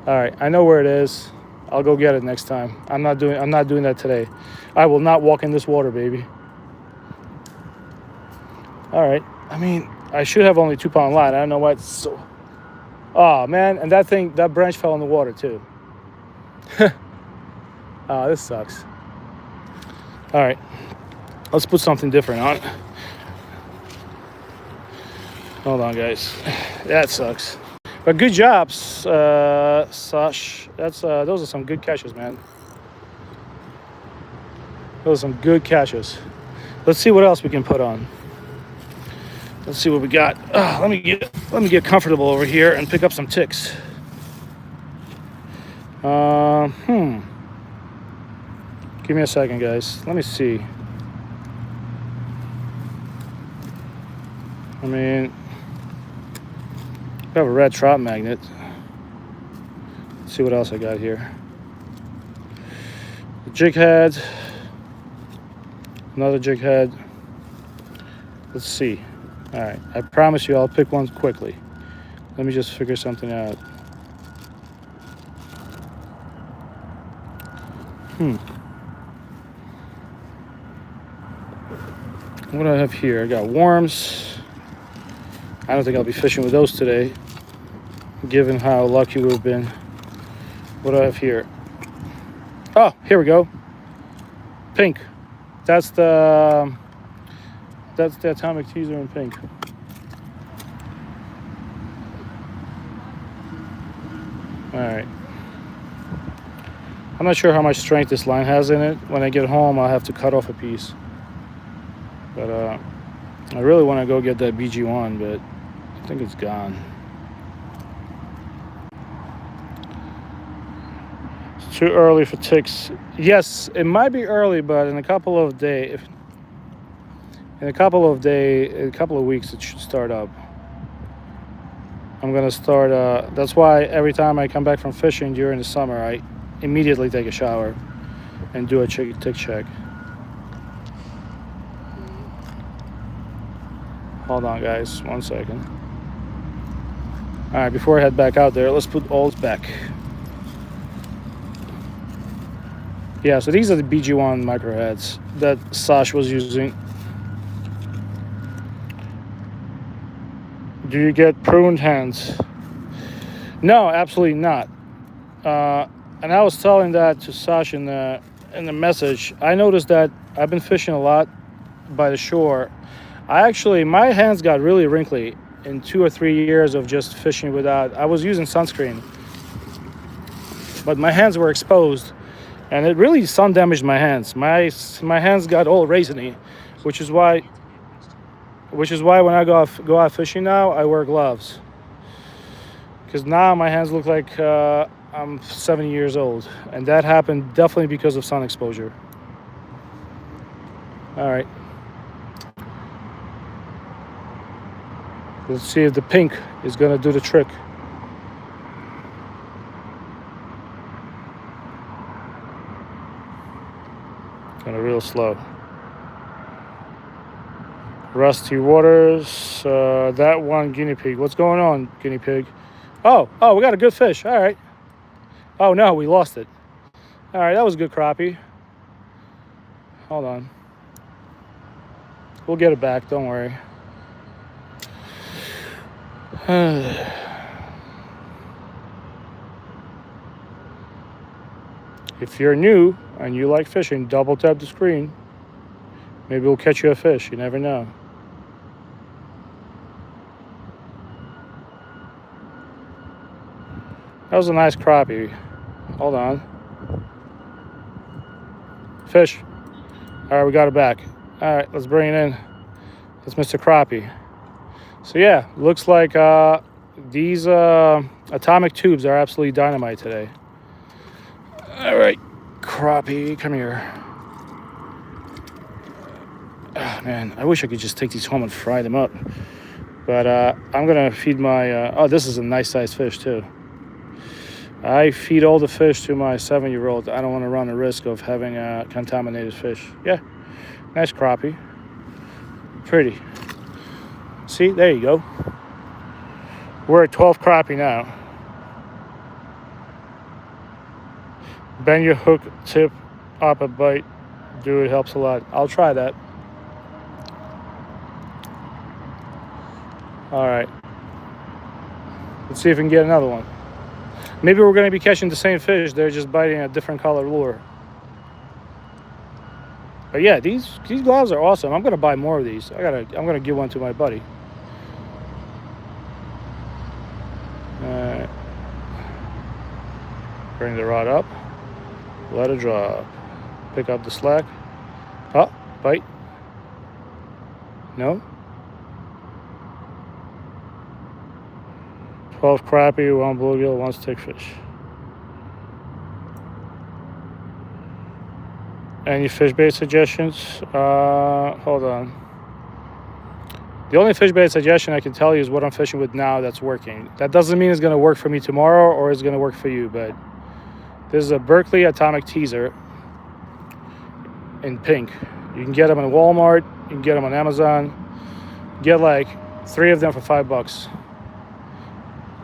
All right, I know where it is. I'll go get it next time. I'm not doing that today. I will not walk in this water, baby. All right. I mean, I should have only 2-pound line. I don't know why it's so... Oh, man. And that branch fell in the water, too. Oh, this sucks. All right. Let's put something different on. Hold on, guys. That sucks. But good jobs, Sash. Those are some good catches, man. Those are some good catches. Let's see what else we can put on. Let's see what we got. Let me get comfortable over here and pick up some ticks. Give me a second, guys. Let me see. I mean, I have a red trout magnet. Let's see what else I got here. A jig head. Another jig head. Let's see. All right. I promise you I'll pick one quickly. Let me just figure something out. What do I have here? I got worms. I don't think I'll be fishing with those today, given how lucky we've been. What do I have here? Oh, here we go. Pink. That's the atomic teaser in pink. All right. I'm not sure how much strength this line has in it. When I get home, I'll have to cut off a piece. But I really want to go get that BG1, but I think it's gone. It's too early for ticks. Yes, it might be early, but in a couple of days, in a couple of weeks, it should start up. I'm gonna start. That's why every time I come back from fishing during the summer, I immediately take a shower and do a tick check. Hold on, guys, 1 second. All right, before I head back out there, let's put Olds back. Yeah, so these are the BG1 microheads that Sash was using. Do you get pruned hands? No, absolutely not. And I was telling that to Sash in the message. I noticed that I've been fishing a lot by the shore. My hands got really wrinkly in 2 or 3 years of just fishing without. I was using sunscreen, but my hands were exposed, and it really sun damaged my hands. My hands got all raisiny, which is why when I go out fishing now, I wear gloves, because now my hands look like I'm 70 years old, and that happened definitely because of sun exposure. All right. Let's see if the pink is gonna do the trick. Kind of real slow. Rusty Waters, that one guinea pig. What's going on, guinea pig? Oh, we got a good fish. All right. Oh no, we lost it. All right, that was a good crappie. Hold on. We'll get it back, don't worry. If you're new and you like fishing, double tap the screen. Maybe we'll catch you a fish. You never know. That was a nice crappie. Hold on. Fish. All right, we got it back. All right, let's bring it in. That's Mr. Crappie. So yeah, looks like these atomic tubes are absolutely dynamite today. All right, crappie, come here. Oh, man, I wish I could just take these home and fry them up. But I'm gonna feed my. Oh, this is a nice sized fish too. I feed all the fish to my 7-year-old. I don't want to run the risk of having a contaminated fish. Yeah, nice crappie. Pretty. See, there you go. We're at 12 crappie now. Bend your hook tip up a bite. Dude, it helps a lot. I'll try that. All right. Let's see if we can get another one. Maybe we're going to be catching the same fish. They're just biting a different color lure. But yeah, these gloves are awesome. I'm going to buy more of these. I'm going to give one to my buddy. Alright. Bring the rod up. Let it drop. Pick up the slack. Oh, bite. No? 12 crappie, 1 bluegill, 1 stickfish. Any fish bait suggestions? Hold on. The only fish bait suggestion I can tell you is what I'm fishing with now that's working. That doesn't mean it's going to work for me tomorrow or it's going to work for you, but this is a Berkley atomic teaser in pink. You can get them in Walmart, you can get them on Amazon. Get like 3 of them for $5.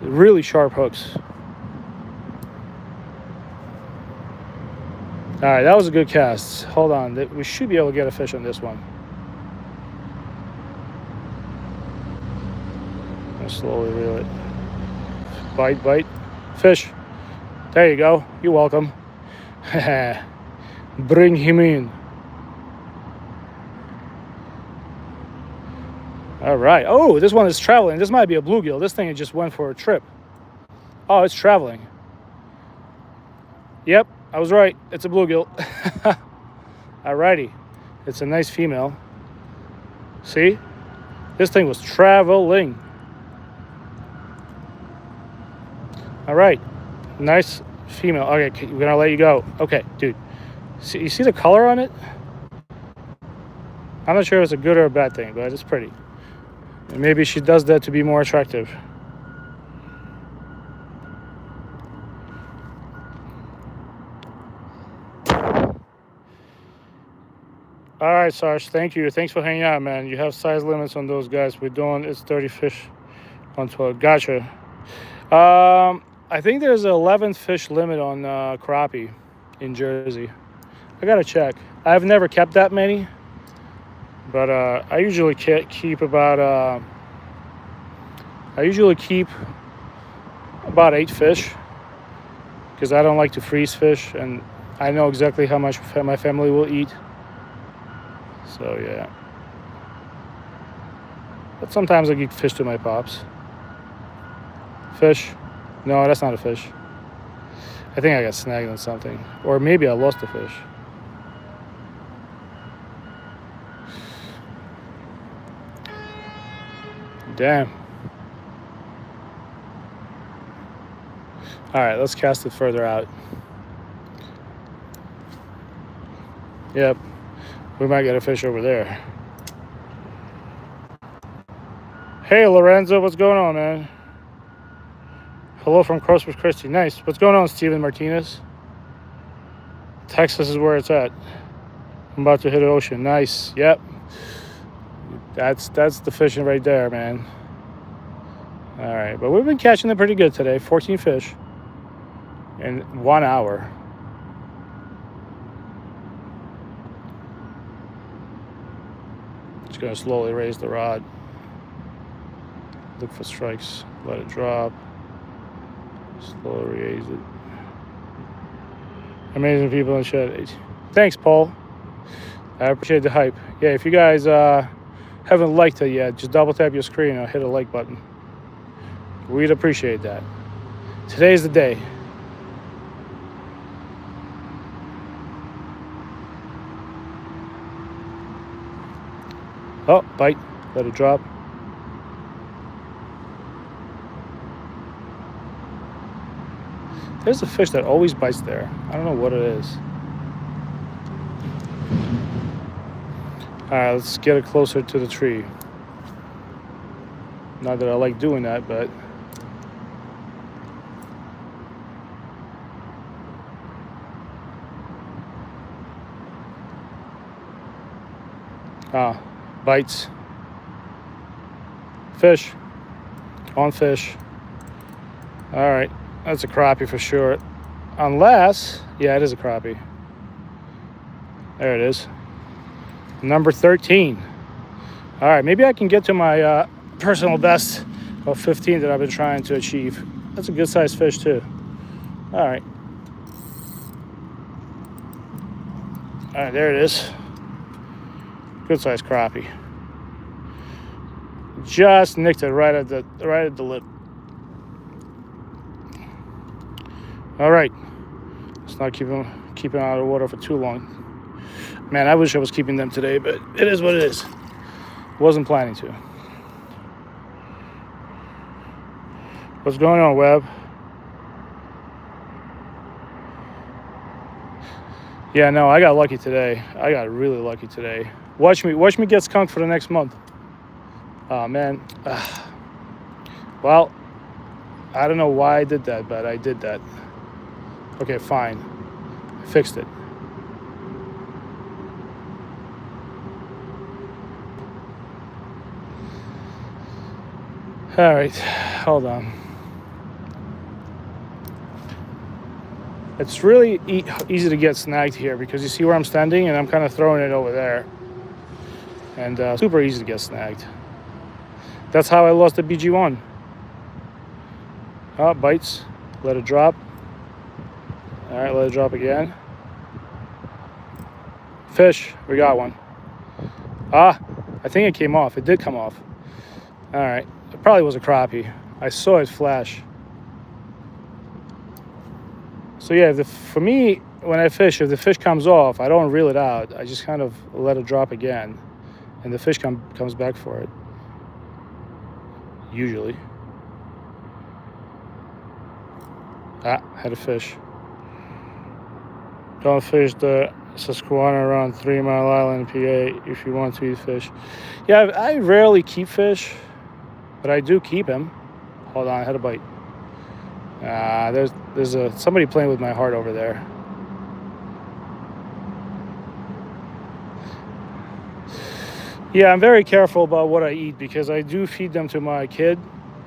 Really sharp hooks. All right, that was a good cast. Hold on, we should be able to get a fish on this one. I'll slowly reel it. Bite, bite. Fish. There you go. You're welcome. Bring him in. All right. Oh, this one is traveling. This might be a bluegill. This thing just went for a trip. Oh, it's traveling. Yep, I was right. It's a bluegill. Alrighty. It's a nice female. See? This thing was traveling. All right. Nice female. Okay, we're gonna let you go. Okay, dude. See, you see the color on it? I'm not sure if it's a good or a bad thing, but it's pretty. And maybe she does that to be more attractive. All right, Sarge, thank you. Thanks for hanging out, man. You have size limits on those guys. We're doing, it's 30 fish on 12. Gotcha. I think there's an 11 fish limit on crappie in Jersey. I gotta check. I've never kept that many, but I usually keep about 8 fish because I don't like to freeze fish, and I know exactly how much my family will eat. So yeah, but sometimes I give fish to my pops. Fish? No, that's not a fish. I think I got snagged on something, or maybe I lost a fish. Damn. All right, let's cast it further out. Yep, we might get a fish over there. Hey, Lorenzo, what's going on, man? Hello from Corpus Christi. Nice. What's going on, Steven Martinez? Texas is where it's at. I'm about to hit the ocean. Nice. Yep. That's the fishing right there, man. All right, but we've been catching them pretty good today. 14 fish in 1 hour. Just gonna slowly raise the rod. Look for strikes. Let it drop. Slowly raise it. Amazing people in chat. Thanks, Paul. I appreciate the hype. Yeah, if you guys haven't liked it yet, just double tap your screen or hit a like button. We'd appreciate that. Today's the day. Oh, bite. Let it drop. There's a fish that always bites there. I don't know what it is. All right, let's get it closer to the tree. Not that I like doing that, but bites. Fish. On fish. All right. That's a crappie for sure. Unless, yeah, it is a crappie. There it is. Number 13. All right, maybe I can get to my personal best of 15 that I've been trying to achieve. That's a good sized fish too. All right. All right, there it is. Good sized crappie. Just nicked it right at the lip. All right. Let's not keep them out of the water for too long. Man, I wish I was keeping them today, but it is what it is. Wasn't planning to. What's going on, Webb? Yeah, no, I got lucky today. I got really lucky today. Watch me get skunked for the next month. Oh, man. Well, I don't know why I did that, but I did that. Okay, fine. I fixed it. All right, hold on. It's really easy to get snagged here because you see where I'm standing and I'm kind of throwing it over there. And super easy to get snagged. That's how I lost the BG1. Oh, bites. Let it drop. All right, let it drop again. Fish, we got one. Ah, I think it came off. It did come off. All right, it probably was a crappie. I saw it flash. So yeah, for me, when I fish, if the fish comes off, I don't reel it out. I just kind of let it drop again, and the fish comes back for it. Usually. Ah, had a fish. Don't fish the Susquehanna around 3 Mile Island, PA, if you want to eat fish. Yeah, I rarely keep fish, but I do keep them. Hold on, I had a bite. There's somebody playing with my heart over there. Yeah, I'm very careful about what I eat because I do feed them to my kid.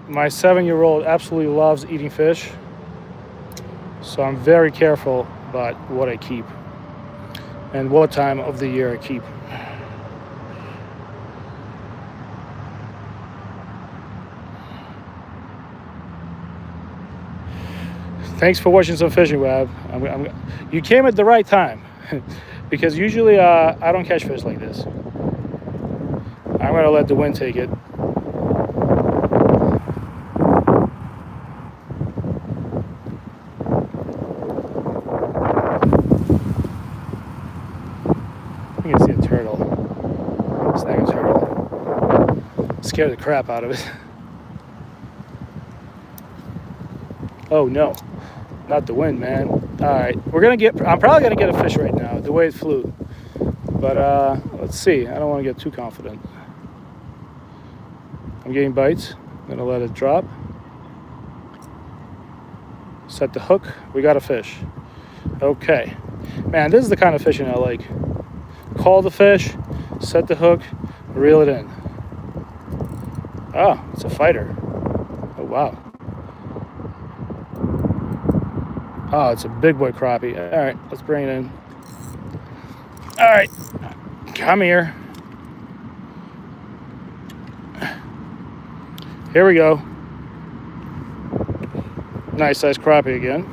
My 7-year-old absolutely loves eating fish. So I'm very careful about what I keep and what time of the year I keep. Thanks for watching some fishing, Web. You came at the right time because usually I don't catch fish like this. I'm going to let the wind take it. I think I see a turtle. Snag a turtle. Scared the crap out of it. Oh no, not the wind, man. All right, I'm probably gonna get a fish right now, the way it flew. But let's see, I don't wanna get too confident. I'm getting bites, I'm gonna let it drop. Set the hook, we got a fish. Okay, man, this is the kind of fishing I like. Call the fish, set the hook, reel it in. Oh, it's a fighter. Oh, wow. Oh, it's a big boy crappie. All right, let's bring it in. All right, come here. Here we go. Nice size crappie again.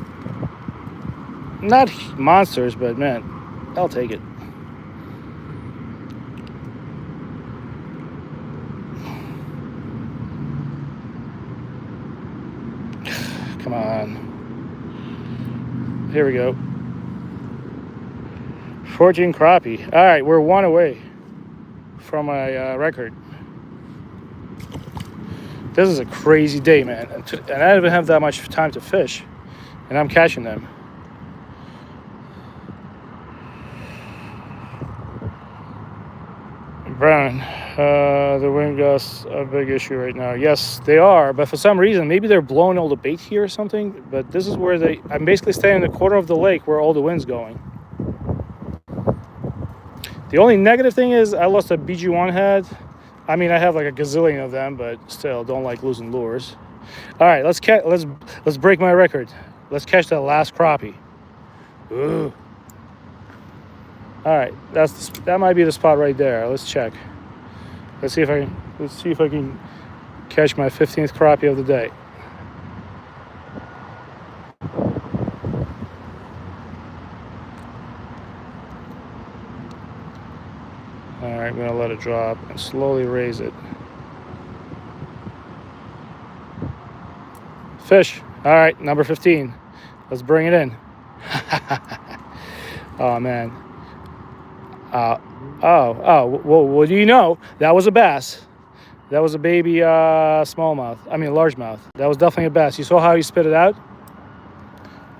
Not monsters, but man, I'll take it. Come on. Here we go. 14 crappie. All right, we're one away from my record. This is a crazy day, man. And I don't even have that much time to fish, and I'm catching them. Brown, the wind gusts are a big issue right now. Yes, they are, but for some reason, maybe they're blowing all the bait here or something. But this is where I'm basically staying in the corner of the lake where all the wind's going. The only negative thing is I lost a BG1 head. I mean, I have like a gazillion of them, but still, don't like losing lures. All right, let's break my record. Let's catch that last crappie. Ooh. All right, that might be the spot right there. Let's check. Let's see if I can catch my 15th crappie of the day. All right, I'm gonna let it drop and slowly raise it. Fish. All right, number 15. Let's bring it in. Oh, man. Well, what do you know? That was a bass. That was a baby smallmouth. I mean, largemouth. That was definitely a bass. You saw how he spit it out?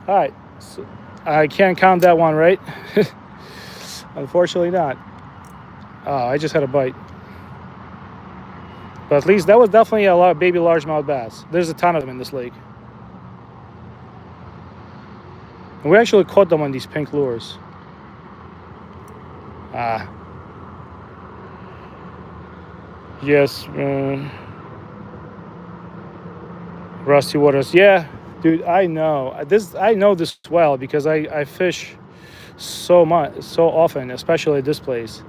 All right. So I can't count that one, right? Unfortunately not. Oh, I just had a bite. But at least that was definitely a baby largemouth bass. There's a ton of them in this lake. And we actually caught them on these pink lures. Yes. Rusty waters. Yeah, dude, I know. I know this well because I fish so much, so often, especially at this place.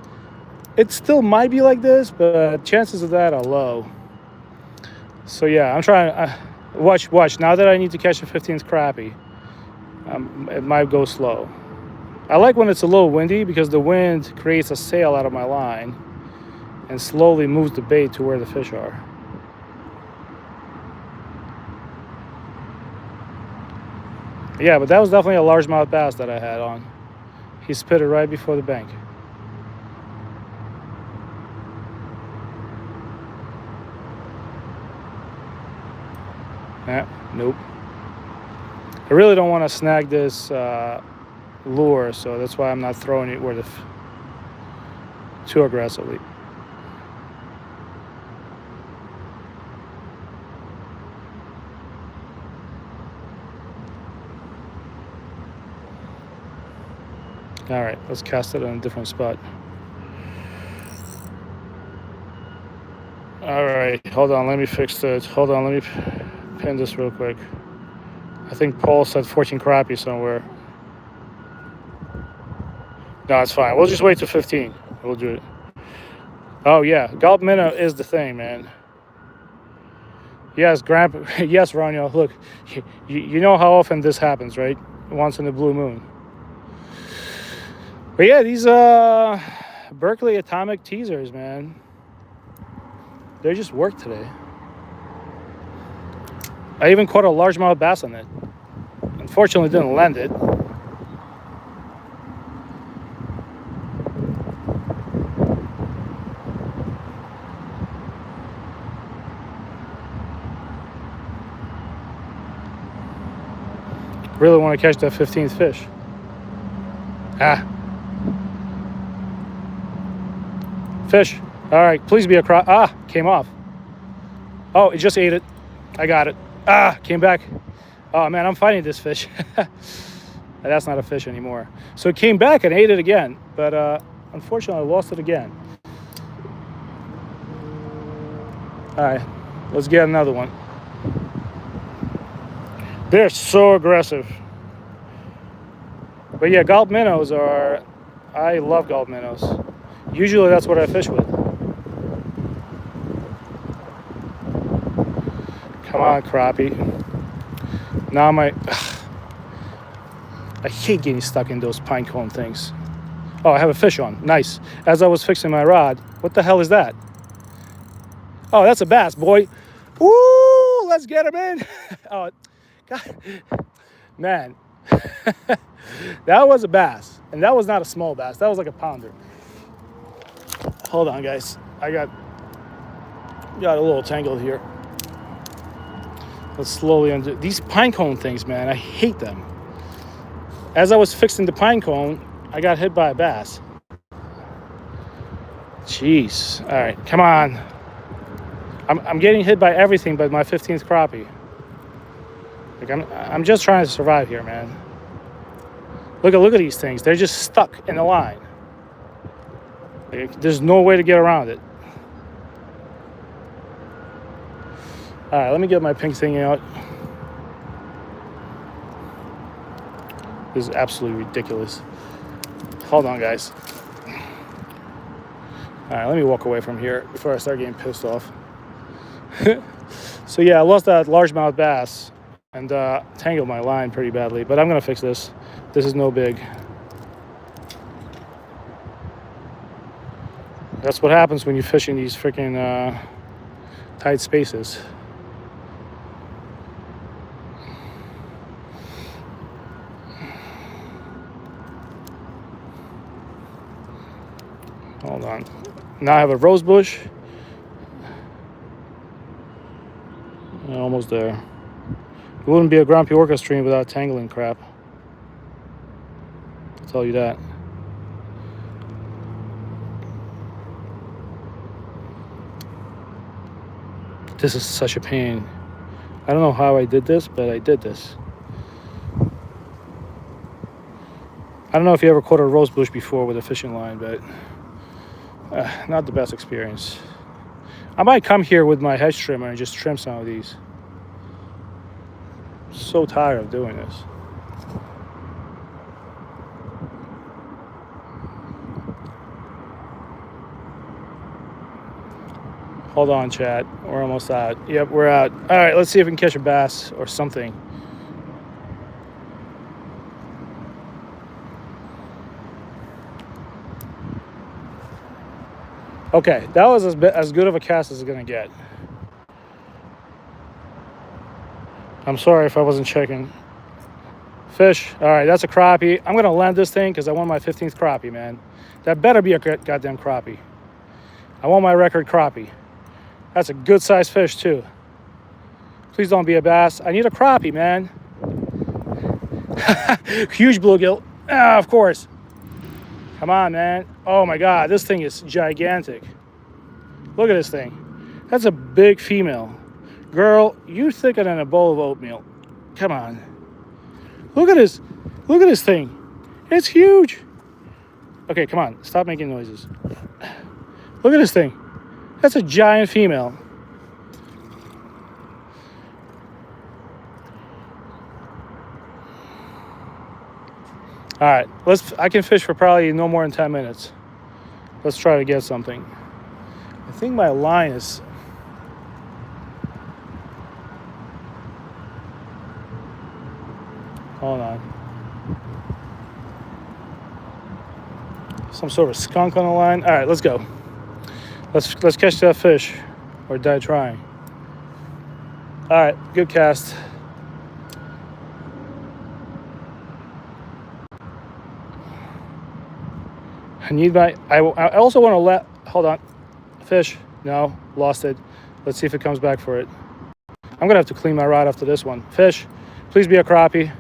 It still might be like this, but chances of that are low. So yeah, I'm trying. Watch. Now that I need to catch the 15th crappie, it might go slow. I like when it's a little windy because the wind creates a sail out of my line and slowly moves the bait to where the fish are. Yeah, but that was definitely a largemouth bass that I had on. He spit it right before the bank. Nope. I really don't want to snag this lure, so that's why I'm not throwing it where too aggressively. All right, let's cast it on a different spot. All right, hold on, let me fix it. Hold on, let me pin this real quick. I think Paul said 14 crappie somewhere. No, it's fine. We'll just wait till 15. We'll do it. Oh, yeah. Gulp minnow is the thing, man. Yes, Grandpa. Yes, Ronyo. Look, you know how often this happens, right? Once in a blue moon. But yeah, these Berkley atomic teasers, man. They just worked today. I even caught a largemouth bass on it. Unfortunately, didn't land it. Really want to catch that 15th fish. Fish. All right, please be a craw. Came off. Oh, it just ate it. I got it. Came back. Oh man, I'm fighting this fish. That's not a fish anymore. So it came back and ate it again, but unfortunately I lost it again. All right, let's get another one. They're so aggressive. But yeah, gulp minnows I love gulp minnows. Usually that's what I fish with. Come on, crappie. Now I hate getting stuck in those pine cone things. Oh, I have a fish on. Nice. As I was fixing my rod, what the hell is that? Oh, that's a bass, boy. Woo! Let's get him in. Oh, God. Man. That was a bass. And that was not a small bass. That was like a pounder. Hold on, guys. I got a little tangled here. Let's slowly undo these pine cone things, man. I hate them. As I was fixing the pine cone, I got hit by a bass. Jeez. All right, come on. I'm getting hit by everything but my 15th crappie. Like I'm just trying to survive here, man. Look at these things. They're just stuck in the line. Like, there's no way to get around it. All right, let me get my pink thing out. This is absolutely ridiculous. Hold on, guys. All right, let me walk away from here before I start getting pissed off. So yeah, I lost that largemouth bass and tangled my line pretty badly, but I'm gonna fix this. This is no big. That's what happens when you fish in these freaking tight spaces. Hold on. Now I have a rose bush. Almost there. It wouldn't be a Grumpy Orca stream without tangling crap. I'll tell you that. This is such a pain. I don't know how I did this, but I did this. I don't know if you ever caught a rose bush before with a fishing line, but not the best experience. I might come here with my hedge trimmer and just trim some of these. I'm so tired of doing this. Hold on, chat. We're almost out. Yep, we're out. All right, let's see if we can catch a bass or something. Okay, that was as good of a cast as it's gonna get. I'm sorry if I wasn't checking. Fish. All right, that's a crappie. I'm gonna land this thing because I want my 15th crappie, man. That better be a goddamn crappie. I want my record crappie. That's a good sized fish too. Please don't be a bass. I need a crappie, man. Huge bluegill. Ah, of course. Come on, man. Oh my God, this thing is gigantic. Look at this thing. That's a big female. Girl, you thicker than a bowl of oatmeal. Come on. Look at this. Look at this thing. It's huge. Okay, come on. Stop making noises. Look at this thing. That's a giant female. All right, I can fish for probably no more than 10 minutes. Let's try to get something. I think my line is... Hold on. Some sort of skunk on the line. All right, let's go. Let's catch that fish or die trying. All right, good cast. I also want to hold on. Fish. No, lost it. Let's see if it comes back for it. I'm gonna have to clean my rod after this one. Fish, please be a crappie.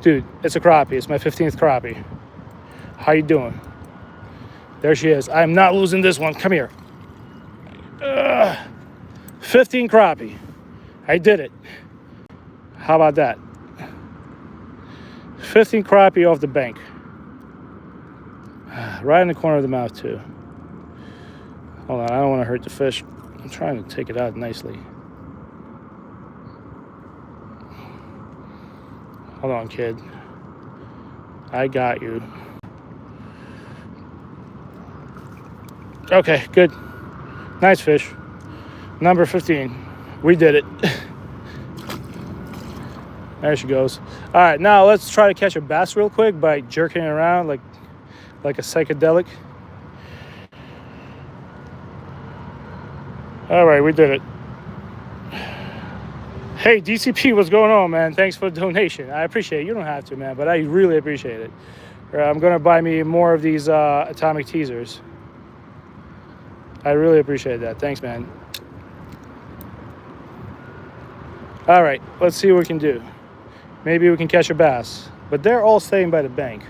Dude, it's a crappie. It's my 15th crappie. How you doing? There she is. I'm not losing this one. Come here. 15 crappie. I did it. How about that? 15 crappie off the bank. Right in the corner of the mouth too. Hold on, I don't want to hurt the fish. I'm trying to take it out nicely. Hold on, kid. I got you. Okay, good. Nice fish. Number 15. We did it. There she goes. All right, now let's try to catch a bass real quick by jerking it around like a psychedelic. All right, we did it. Hey, DCP, what's going on, man? Thanks for the donation. I appreciate it. You don't have to, man, but I really appreciate it. I'm going to buy me more of these atomic teasers. I really appreciate that. Thanks, man. All right, let's see what we can do. Maybe we can catch a bass, but they're all staying by the bank.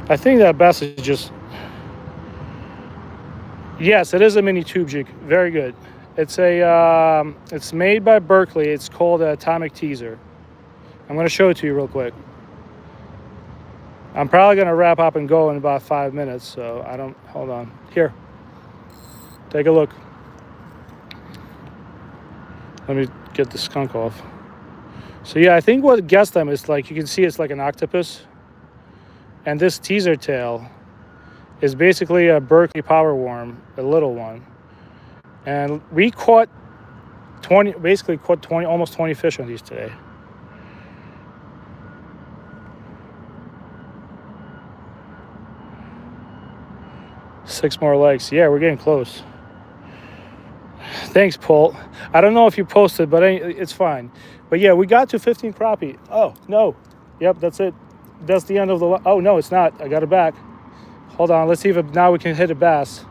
I think that bass is just... Yes, it is a mini tube jig. Very good. It's it's made by Berkley. It's called an atomic teaser. I'm going to show it to you real quick. I'm probably going to wrap up and go in about 5 minutes, so I don't... Hold on. Here. Take a look. Let me get the skunk off. So yeah, I think what gets them is like, you can see it's like an octopus. And this teaser tail is basically a Berkley power worm, a little one. And we caught 20, basically caught 20, almost 20 fish on these today. Six more legs. Yeah, we're getting close. Thanks, Paul. I don't know if you posted, but it's fine. But yeah, we got to 15 crappie. Oh, no. Yep, that's it. that's the end of the. Oh no, it's not. I got it back. Hold on. Let's see if now we can hit a bass.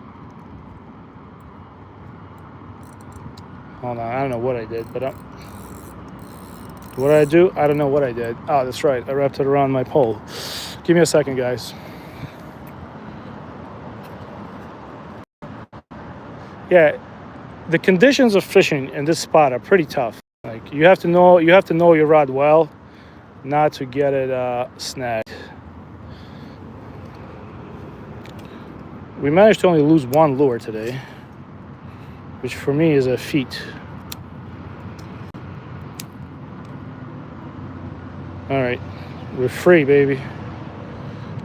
Hold on. I don't know what I did, but what did I do? I don't know what I did. Oh, that's right. I wrapped it around my pole. Give me a second, guys. Yeah, the conditions of fishing in this spot are pretty tough. Like you have to know your rod well, not to get it snagged. We managed to only lose one lure today, which for me is a feat. All right, we're free, baby.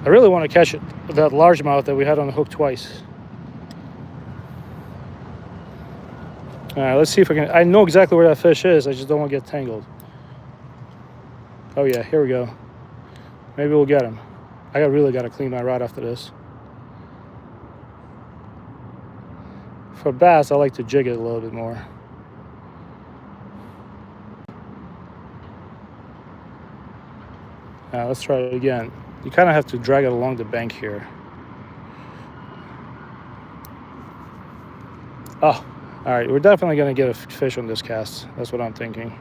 I really want to catch that largemouth that we had on the hook twice. All right, let's see if I can. I know exactly where that fish is. I just don't want to get tangled. Oh yeah, here we go. Maybe we'll get him. I really got to clean my rod after this. For bass, I like to jig it a little bit more. Now let's try it again. You kind of have to drag it along the bank here. Oh, all right. We're definitely going to get a fish on this cast. That's what I'm thinking.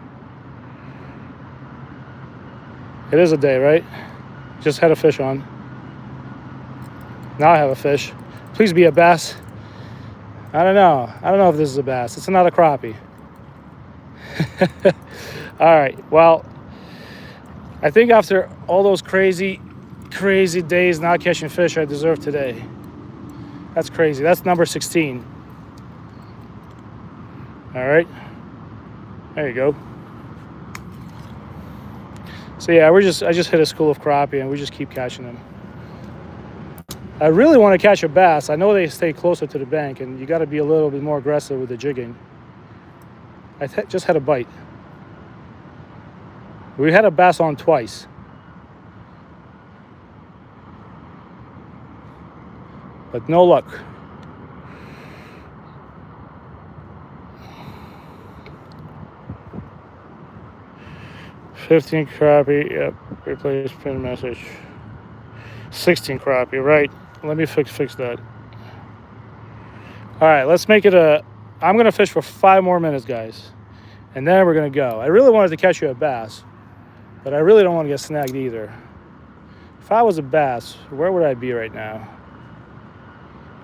It is a day, right? Just had a fish on. Now I have a fish. Please be a bass. I don't know. I don't know if this is a bass. It's not a crappie. All right. Well, I think after all those crazy days not catching fish, I deserve today. That's crazy. That's number 16. All right. There you go. So yeah, I just hit a school of crappie and we just keep catching them. I really want to catch a bass. I know they stay closer to the bank and you got to be a little bit more aggressive with the jigging. I just had a bite. We had a bass on twice. But no luck. $15 crappie, yep, replace pin message. 16 crappie, right. Let me fix that. All right, let's make it I'm gonna fish for 5 more minutes, guys. And then we're gonna go. I really wanted to catch you a bass, but I really don't want to get snagged either. If I was a bass, where would I be right now?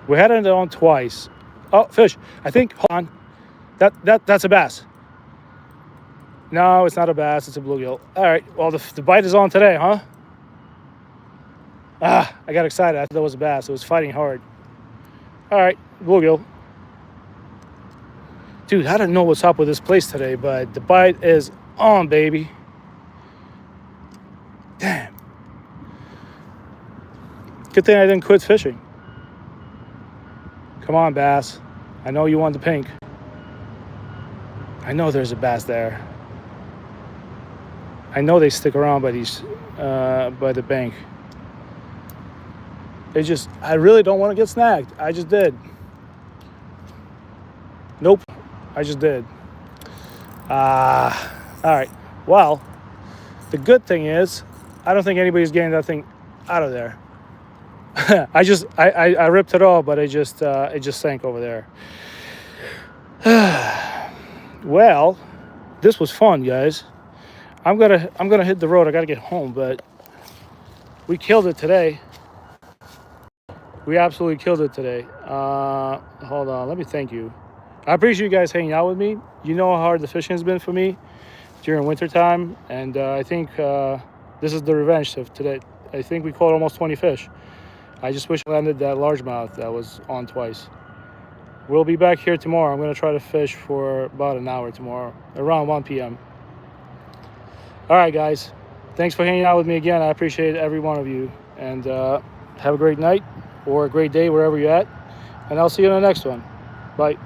We had it on twice. Oh, fish. I think, hold on. That's a bass. No, it's not a bass. It's a bluegill. All right. Well, the bite is on today, huh? I got excited. I thought it was a bass. It was fighting hard. All right. Bluegill. Dude, I don't know what's up with this place today, but the bite is on, baby. Damn. Good thing I didn't quit fishing. Come on, bass. I know you want the pink. I know there's a bass there. I know they stick around by the bank. I really don't want to get snagged. I just did. Nope, I just did. All right, well, the good thing is, I don't think anybody's getting that thing out of there. I ripped it all, but it just sank over there. Well, this was fun, guys. I'm gonna hit the road. I gotta get home, but we killed it today. We absolutely killed it today. Hold on, let me thank you. I appreciate you guys hanging out with me. You know how hard the fishing has been for me during wintertime, and I think this is the revenge of today. I think we caught almost 20 fish. I just wish I landed that largemouth that was on twice. We'll be back here tomorrow. I'm going to try to fish for about an hour tomorrow, around 1 p.m. All right, guys. Thanks for hanging out with me again. I appreciate every one of you. And have a great night or a great day wherever you're at. And I'll see you in the next one. Bye.